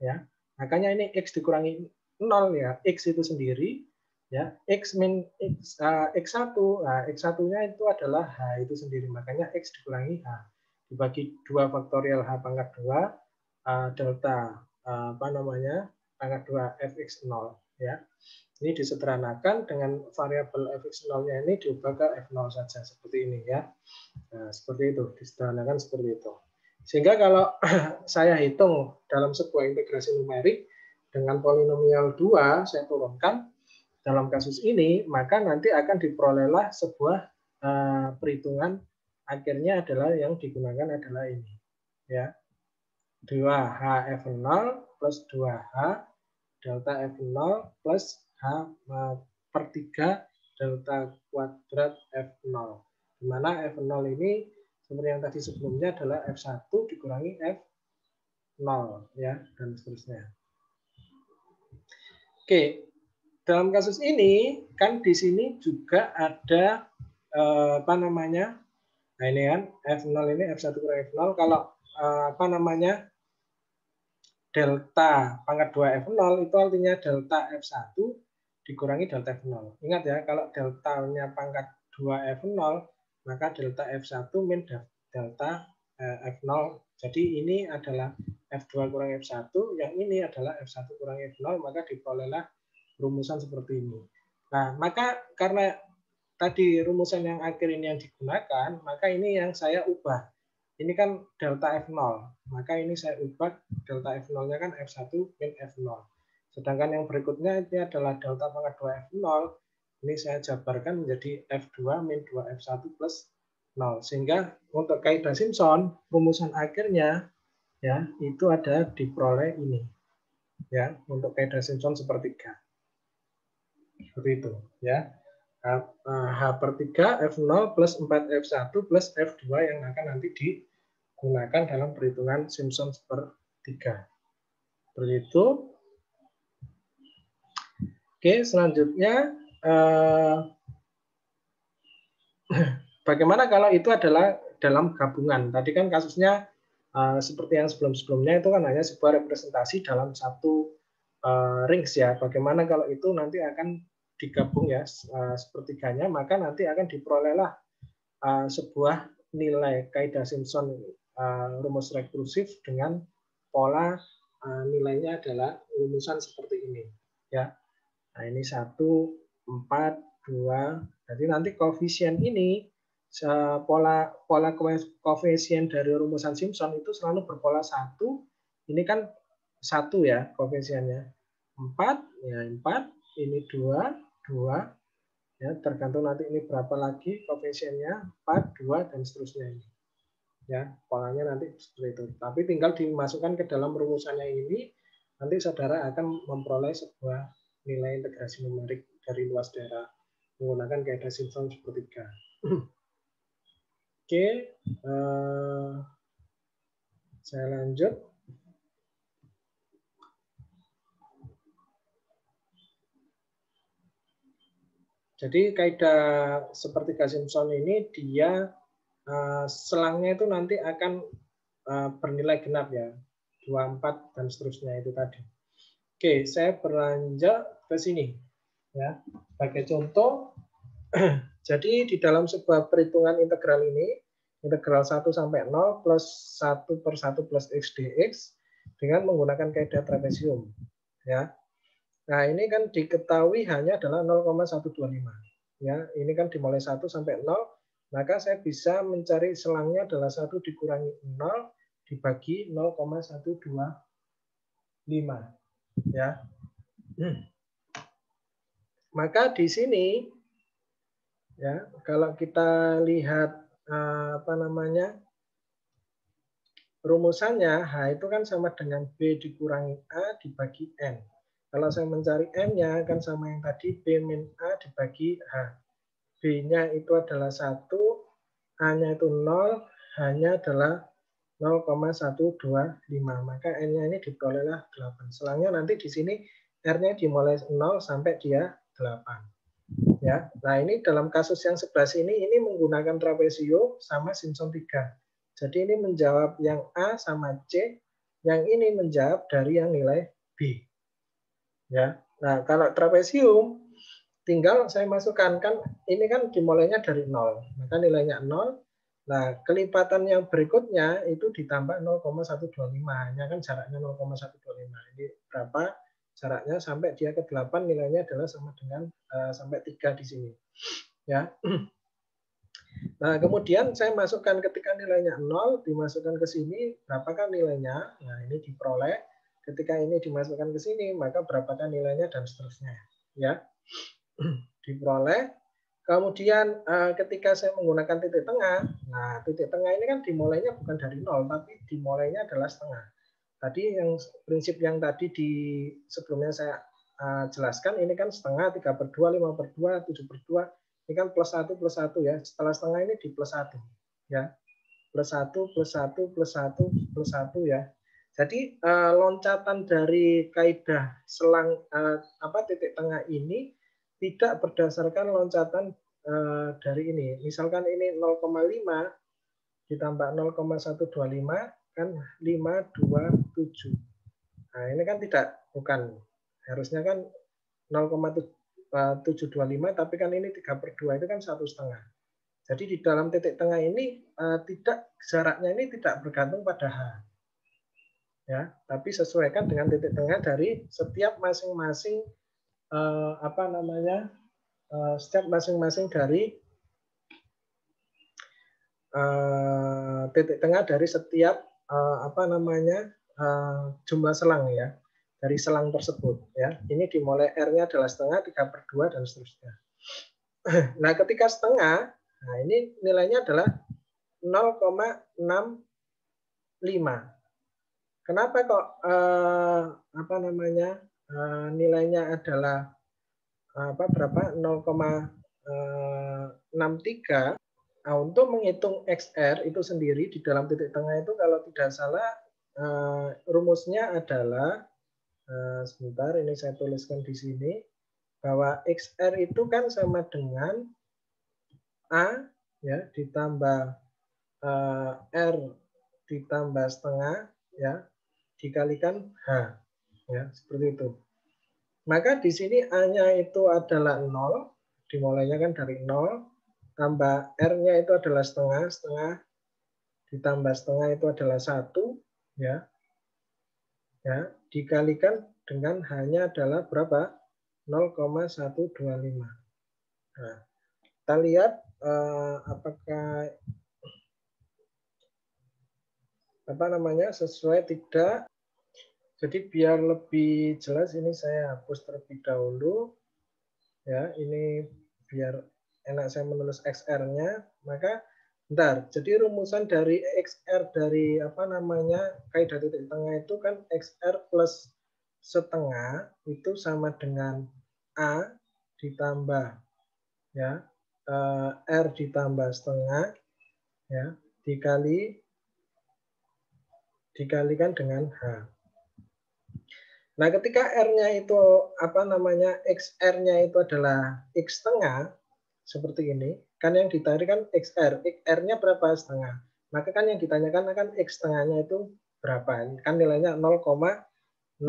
Ya. Makanya ini X dikurangi 0 ya, X itu sendiri. Ya, X min X1, nah, X1-nya itu adalah H itu sendiri. Makanya X dikurangi H. Dibagi 2 faktorial H pangkat 2, delta pangkat 2 fx0 ya. Ini disederhanakan dengan variabel fx0-nya ini diubah ke f0 saja seperti ini ya. Nah, seperti itu, disederhanakan seperti itu. Sehingga kalau saya hitung dalam sebuah integrasi numerik dengan polinomial 2 saya turunkan dalam kasus ini, maka nanti akan diperolehlah sebuah perhitungan akhirnya adalah yang digunakan adalah ini ya. 2H F0 plus 2H delta F0 plus H per 3 delta kuadrat F0. Di mana F0 ini seperti yang tadi sebelumnya adalah F1 dikurangi F0 ya, dan seterusnya. Oke, dalam kasus ini kan di sini juga ada nah ini kan F0 ini F1 kurang F0 kalau delta pangkat 2 F0 itu artinya delta F1 dikurangi delta F0. Ingat ya, kalau deltanya pangkat 2 F0, maka delta F1 min delta F0. Jadi ini adalah F2 kurang F1, yang ini adalah F1 kurang F0, maka diperolehlah rumusan seperti ini. Nah, maka karena tadi rumusan yang akhir ini yang digunakan, maka ini yang saya ubah. Ini kan delta F0, maka ini saya ubah delta F0-nya kan F1 min F0. Sedangkan yang berikutnya ini adalah delta pangkat 2 F0, ini saya jabarkan menjadi F2 min 2F1 plus 0. Sehingga untuk kaidah Simpson, rumusan akhirnya ya itu ada diperoleh ini. Ya, untuk kaidah Simpson sepertiga. Seperti itu, ya. H per 3 F0 plus 4F1 plus F2 yang akan nanti digunakan dalam perhitungan Simpson sepertiga. Seperti itu. Oke, selanjutnya bagaimana kalau itu adalah dalam gabungan? Tadi kan kasusnya seperti yang sebelum-sebelumnya itu kan hanya sebuah representasi dalam satu rings ya. Bagaimana kalau itu nanti akan digabung ya sepertiganya, maka nanti akan diperolehlah sebuah nilai kaidah Simpson rumus rekursif dengan pola nilainya adalah rumusan seperti ini ya. Nah, ini 1, 4, 2. Jadi nanti koefisien ini pola koefisien dari rumusan Simpson itu selalu berpola 1. Ini kan 1 ya koefisiennya. 4 ya 4, ini 2 ya, tergantung nanti ini berapa lagi koefisiennya 4, 2 dan seterusnya ini. Ya, polanya nanti seperti itu. Tapi tinggal dimasukkan ke dalam rumusannya ini, nanti saudara akan memperoleh sebuah nilai integrasi numerik dari luas daerah menggunakan kaidah Simpson sepertiga. Oke, saya lanjut. Jadi kaidah sepertiga Simpson ini dia selangnya itu nanti akan bernilai genap ya, 24 dan seterusnya itu tadi. Oke, saya berlanjut ke sini ya. Sebagai contoh, jadi di dalam sebuah perhitungan integral ini, integral 1 sampai 0 plus 1 per 1 plus x dx dengan menggunakan kaidah trapesium ya. Nah, ini kan diketahui hanya adalah 0,125. Ya, ini kan dimulai 1 sampai 0, maka saya bisa mencari selangnya adalah 1 dikurangi 0 dibagi 0,125. Ya. Maka di sini ya, kalau kita lihat rumusannya, H itu kan sama dengan B dikurangi A dibagi N. Kalau saya mencari N-nya kan sama yang tadi, B min A dibagi H. B-nya itu adalah 1, A-nya itu 0, H-nya adalah 0,125. Maka N-nya ini diperolehlah 8. Selangnya nanti di sini R-nya dimulai 0 sampai dia 8. Ya, nah ini dalam kasus yang sebelah sini ini menggunakan trapezio sama Simpson 3. Jadi ini menjawab yang A sama C, yang ini menjawab dari yang nilai B. Ya, nah kalau trapesium tinggal saya masukkan, kan ini kan dimulainya dari 0, maka nilainya 0. Nah, kelipatan yang berikutnya itu ditambah 0,125, hanya kan jaraknya 0,125. Ini berapa jaraknya sampai dia ke 8, nilainya adalah sama dengan sampai 3 di sini. Ya. Nah, kemudian saya masukkan ketika nilainya 0, dimasukkan ke sini, berapakah nilainya? Nah, ini diperoleh. Ketika ini dimasukkan ke sini, maka berapakah nilainya dan seterusnya. Ya. Diperoleh. Kemudian ketika saya menggunakan titik tengah, nah titik tengah ini kan dimulainya bukan dari 0, tapi dimulainya adalah setengah. Tadi yang prinsip yang tadi di sebelumnya saya jelaskan, ini kan setengah, 3/2, 5/2, 7/2, ini kan plus 1 plus 1 ya. Setelah setengah ini di plus 1 ya. Plus 1 plus 1 plus 1 plus 1 ya. Jadi loncatan dari kaidah selang titik tengah ini tidak berdasarkan loncatan dari ini. Misalkan ini 0,5 ditambah 0,125 kan 527. Nah, ini kan bukan. Harusnya kan 0,725, tapi kan ini 3/2 itu kan 1,5. Jadi di dalam titik tengah ini jaraknya ini tidak bergantung pada H. Ya, tapi sesuaikan dengan titik tengah dari setiap masing-masing setiap masing-masing dari titik tengah dari setiap jumlah selang ya, dari selang tersebut ya. Ini dimulai R-nya adalah setengah, 3/2 dan seterusnya. Nah, ketika setengah, nah ini nilainya adalah 0,65. Kenapa kok nilainya adalah 0,63? Nah, untuk menghitung XR itu sendiri di dalam titik tengah itu kalau tidak salah rumusnya adalah sebentar, ini saya tuliskan di sini bahwa XR itu kan sama dengan A ya ditambah R ditambah setengah ya dikalikan H ya, seperti itu. Maka di sini A-nya itu adalah 0, dimulainya kan dari 0, tambah R-nya itu adalah setengah, setengah ditambah setengah itu adalah 1 ya. Ya, dikalikan dengan hanya adalah berapa? 0,125. Nah, kita lihat apakah sesuai tidak. Jadi biar lebih jelas ini saya hapus terlebih dahulu. Ya, ini biar enak saya menulis XR-nya, maka bentar. Jadi rumusan dari XR dari kaidah titik tengah itu kan XR plus setengah itu sama dengan A ditambah ya R ditambah setengah ya dikalikan dengan H. Nah, ketika R-nya itu XR-nya itu adalah X setengah seperti ini, kan yang ditarik kan XR, R-nya berapa setengah. Maka kan yang ditanyakan akan X setengahnya itu berapa? Kan nilainya 0,063.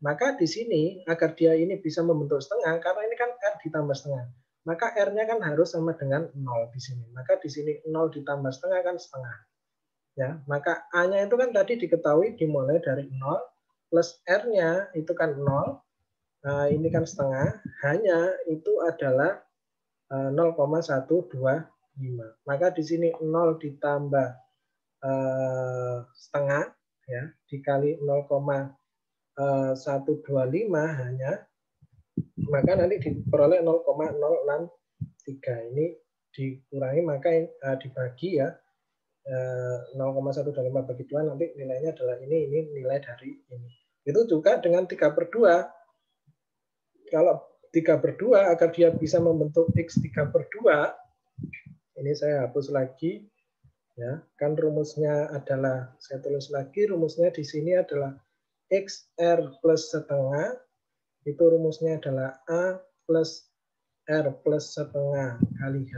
Maka di sini agar dia ini bisa membentuk setengah, karena ini kan R ditambah setengah. Maka R-nya kan harus sama dengan 0 di sini. Maka di sini 0 ditambah setengah kan setengah. Ya, maka A-nya itu kan tadi diketahui dimulai dari 0 plus R-nya itu kan 0. Nah, ini kan setengah, hanya itu adalah 0,125. Maka di sini 0 ditambah setengah ya dikali 0,125 hanya, maka nanti diperoleh 0,063. Ini dikurangi maka dibagi ya 0,125 bagi 2 nanti nilainya adalah ini nilai dari ini. Itu juga dengan 3/2. Kalau 3/2 agar dia bisa membentuk X 3/2, ini saya hapus lagi ya. Kan rumusnya adalah, saya tulis lagi, rumusnya di sini adalah XR plus setengah, itu rumusnya adalah A plus R plus setengah kali H.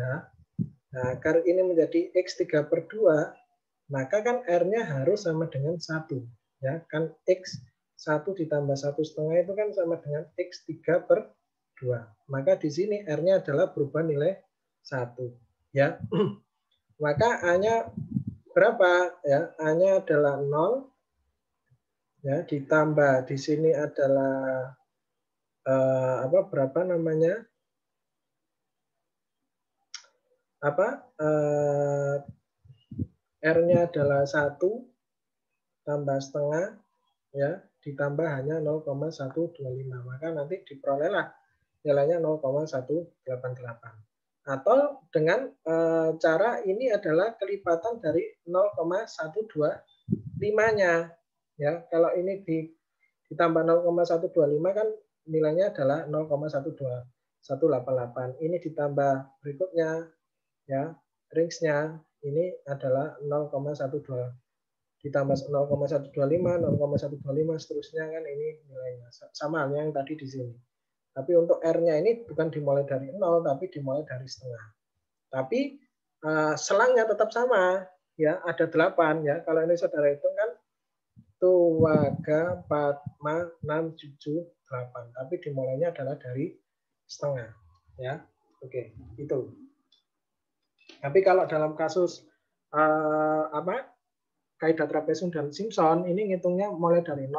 Nah, agar ini menjadi X3 per 2, maka kan R-nya harus sama dengan 1. Ya, kan X1 ditambah 1 setengah itu kan sama dengan X3 per 2. Maka di sini R-nya adalah berubah nilai 1. Ya. Maka A-nya berapa? Ya, A-nya adalah 0. Ya, ditambah di sini adalah berapa namanya? R-nya adalah 1 tambah setengah, ya, ditambah hanya 0,125. Maka nanti diperolehlah nilainya 0,188. Atau dengan cara ini adalah kelipatan dari 0,125-nya. Ya, kalau ini ditambah 0,125 kan nilainya adalah 0,12188. Ini ditambah berikutnya, ya, range-nya ini adalah 0,12 ditambah 0,125, 0,125 seterusnya kan ini nilainya. Sama halnya yang tadi di sini. Tapi untuk R-nya ini bukan dimulai dari 0, tapi dimulai dari setengah. Tapi selangnya tetap sama, ya, ada 8 ya. Kalau ini saudara hitung kan 2, 3, 4, 5, 6, 7, 8. Tapi dimulainya adalah dari setengah, ya. Oke, itu. Tapi kalau dalam kasus kaidah trapesium dan Simpson ini ngitungnya mulai dari 0.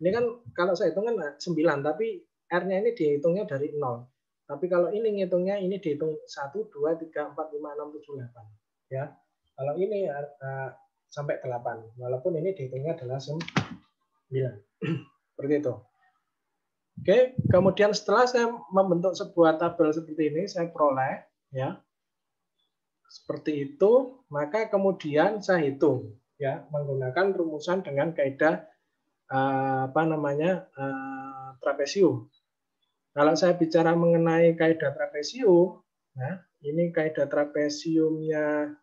Ini kan kalau saya hitung kan 9, tapi R-nya ini dihitungnya dari 0. Tapi kalau ini ngitungnya ini dihitung 1, 2, 3, 4, 5, 6, 7, 8. Ya. Kalau ini sampai 8. Walaupun ini dihitungnya adalah 9. Seperti itu. Oke, kemudian setelah saya membentuk sebuah tabel seperti ini, saya peroleh, ya, seperti itu, maka kemudian saya hitung, ya, menggunakan rumusan dengan kaidah trapesium. Kalau saya bicara mengenai kaidah trapesium, nah, ini kaidah trapesiumnya.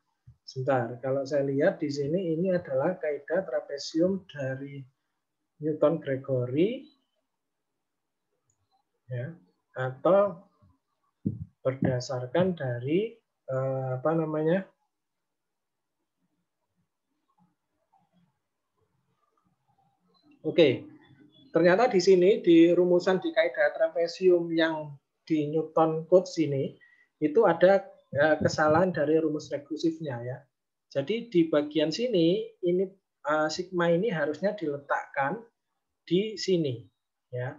Sebentar, kalau saya lihat di sini ini adalah kaidah trapesium dari Newton Gregory, ya, atau berdasarkan dari Oke, ternyata di sini di rumusan di kaidah trapesium yang di Newton Cotes ini itu ada kesalahan dari rumus rekursifnya, ya. Jadi di bagian sini ini sigma ini harusnya diletakkan di sini, ya,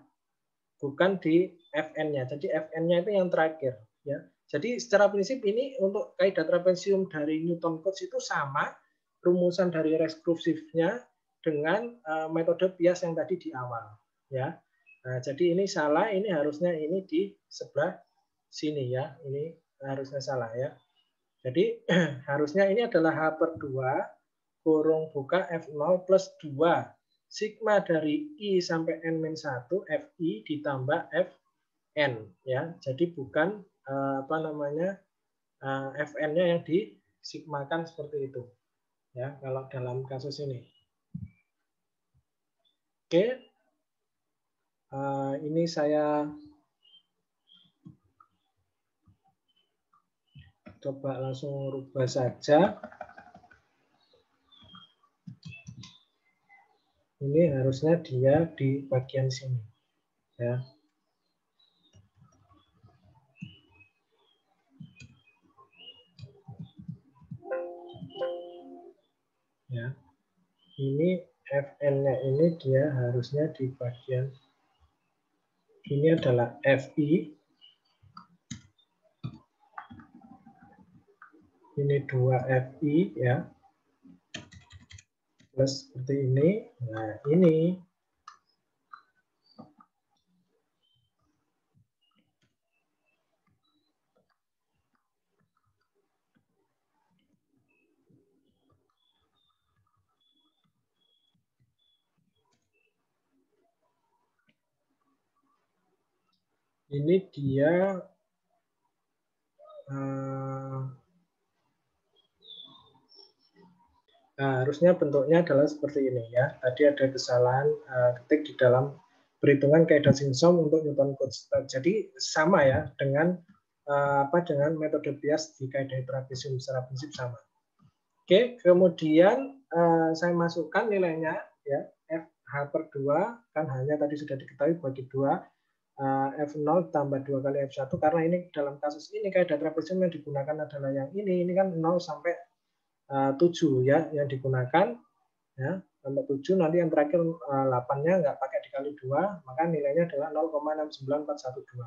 bukan di Fn-nya. Jadi Fn-nya itu yang terakhir, ya. Jadi secara prinsip ini untuk kaidah trapesium dari Newton Cotes itu sama rumusan dari rekursifnya dengan metode bias yang tadi di awal, ya. Nah, jadi ini salah, ini harusnya ini di sebelah sini, ya. Ini harusnya salah, ya. Jadi harusnya ini adalah H per 2 kurung buka F0 plus 2 sigma dari I sampai N-1 Fi ditambah Fn, ya. Jadi bukan Fn-nya yang disigmakan seperti itu, ya, kalau dalam kasus ini. Oke, ini saya coba langsung rubah saja. Ini harusnya dia di bagian sini, ya. Ya, ini Fn-nya ini dia harusnya di bagian ini adalah Fi. Ini 2Fi, ya. Plus seperti ini. Nah, ini dia harusnya bentuknya adalah seperti ini, ya. Tadi ada kesalahan ketik di dalam perhitungan kaidah Simpson untuk Newton Cotes. Jadi sama, ya, dengan dengan metode bias di kaidah trapesium secara prinsip sama. Oke, kemudian saya masukkan nilainya ya, FH/2 kan hanya tadi sudah diketahui bagi 2 F0 tambah 2 kali F1 karena ini dalam kasus ini kaidah trapesium yang digunakan adalah yang ini kan 0 sampai 7 ya yang digunakan ya, sampai 7 nanti yang terakhir 8-nya nggak pakai dikali 2 maka nilainya adalah 0,69412.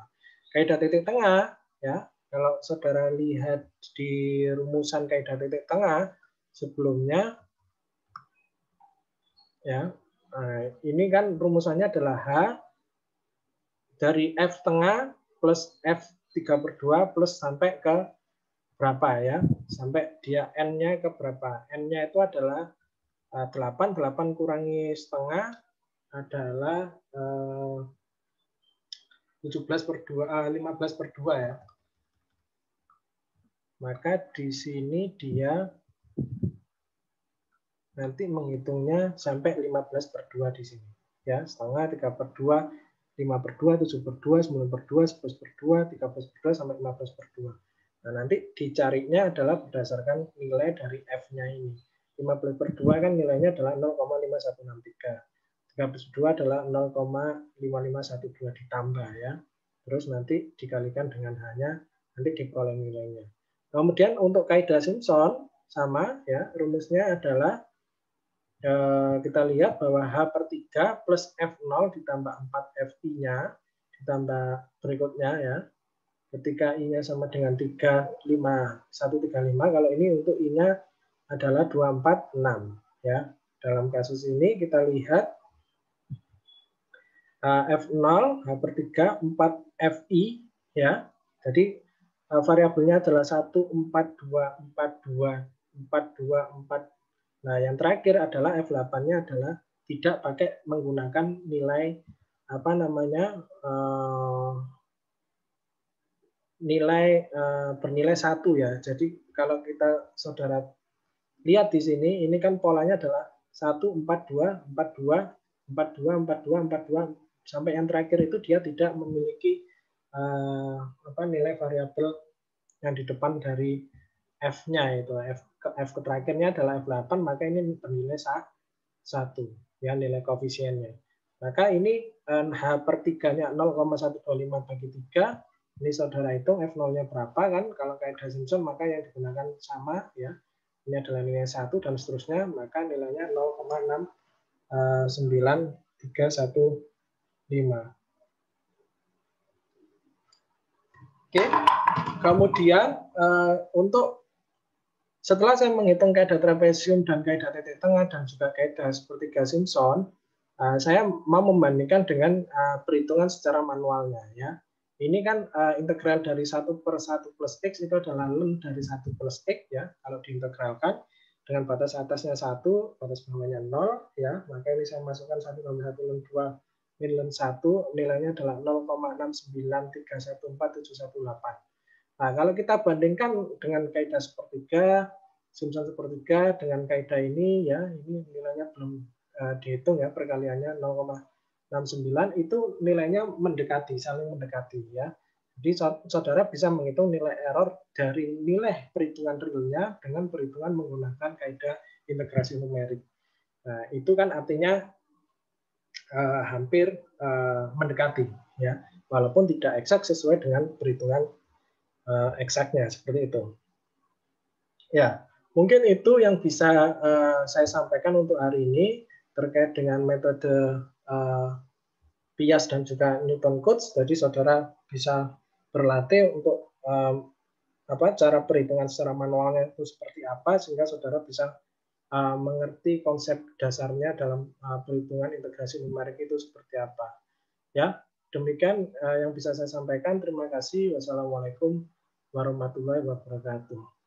Kaidah titik tengah ya, kalau saudara lihat di rumusan kaidah titik tengah sebelumnya ya, ini kan rumusannya adalah H dari F tengah plus F3/2 plus sampai ke berapa ya, sampai dia N-nya ke berapa. N-nya itu adalah 8 kurangi setengah adalah 15/2 ya. Maka di sini dia nanti menghitungnya sampai 15/2 di sini. Ya, setengah 3/2, 5/2, 7/2, 9/2, 11/2, 13/2 sampai 15/2. Nah, nanti dicarinya adalah berdasarkan nilai dari F-nya ini. 15/2 kan nilainya adalah 0,5163. 13/2 adalah 0,5512 ditambah ya. Terus nanti dikalikan dengan H-nya, nanti diperoleh nilainya. Kemudian untuk kaidah Simpson sama ya, rumusnya adalah kita lihat bahwa H/3 plus F0 ditambah 4 FI-nya ditambah berikutnya ya. Ketika I-nya sama dengan 135, kalau ini untuk I-nya adalah 246 ya. Dalam kasus ini kita lihat F0 H/3 4 FI ya. Jadi variabelnya adalah 14242 424. Nah, yang terakhir adalah F8-nya adalah tidak pakai menggunakan nilai nilai bernilai 1 ya. Jadi kalau kita saudara lihat di sini, ini kan polanya adalah 1 4 2 4 2 4 2 4 2 4 2 sampai yang terakhir itu dia tidak memiliki nilai variabel yang di depan dari F-nya itu. F terakhirnya adalah F8, maka ini bernilai 1 ya, nilai koefisiennya. Maka ini H/3-nya 0,125 bagi 3. Ini saudara hitung F0-nya berapa kan? Kalau kaidah Simpson maka yang digunakan sama ya. Ini adalah nilai 1 dan seterusnya, maka nilainya 0,69315. Oke. Kemudian untuk setelah saya menghitung kaidah trapesium dan kaidah titik tengah dan juga kaidah sepertiga Simpson, saya mau membandingkan dengan perhitungan secara manualnya ya. Ini kan integral dari 1/1 plus X itu adalah ln dari 1 plus X ya. Kalau diintegralkan dengan batas atasnya 1, batas bawahnya 0 ya, maka ini saya masukkan 1/1 ln 2 min ln 1, nilainya adalah 0,69314,718. Nah, kalau kita bandingkan dengan kaidah sepertiga, Simpson sepertiga dengan kaidah ini ya, ini nilainya belum dihitung ya, perkaliannya 0,69 itu nilainya mendekati, saling mendekati ya. Jadi saudara bisa menghitung nilai error dari nilai perhitungan realnya dengan perhitungan menggunakan kaidah integrasi numerik. Nah, itu kan artinya hampir mendekati ya, walaupun tidak eksak sesuai dengan perhitungan eksaknya seperti itu. Ya, mungkin itu yang bisa saya sampaikan untuk hari ini terkait dengan metode Bias dan juga Newton Cotes. Jadi saudara bisa berlatih untuk cara perhitungan secara manualnya itu seperti apa sehingga saudara bisa mengerti konsep dasarnya dalam perhitungan integrasi numerik itu seperti apa. Ya, demikian yang bisa saya sampaikan. Terima kasih. Wassalamualaikum warahmatullahi wabarakatuh.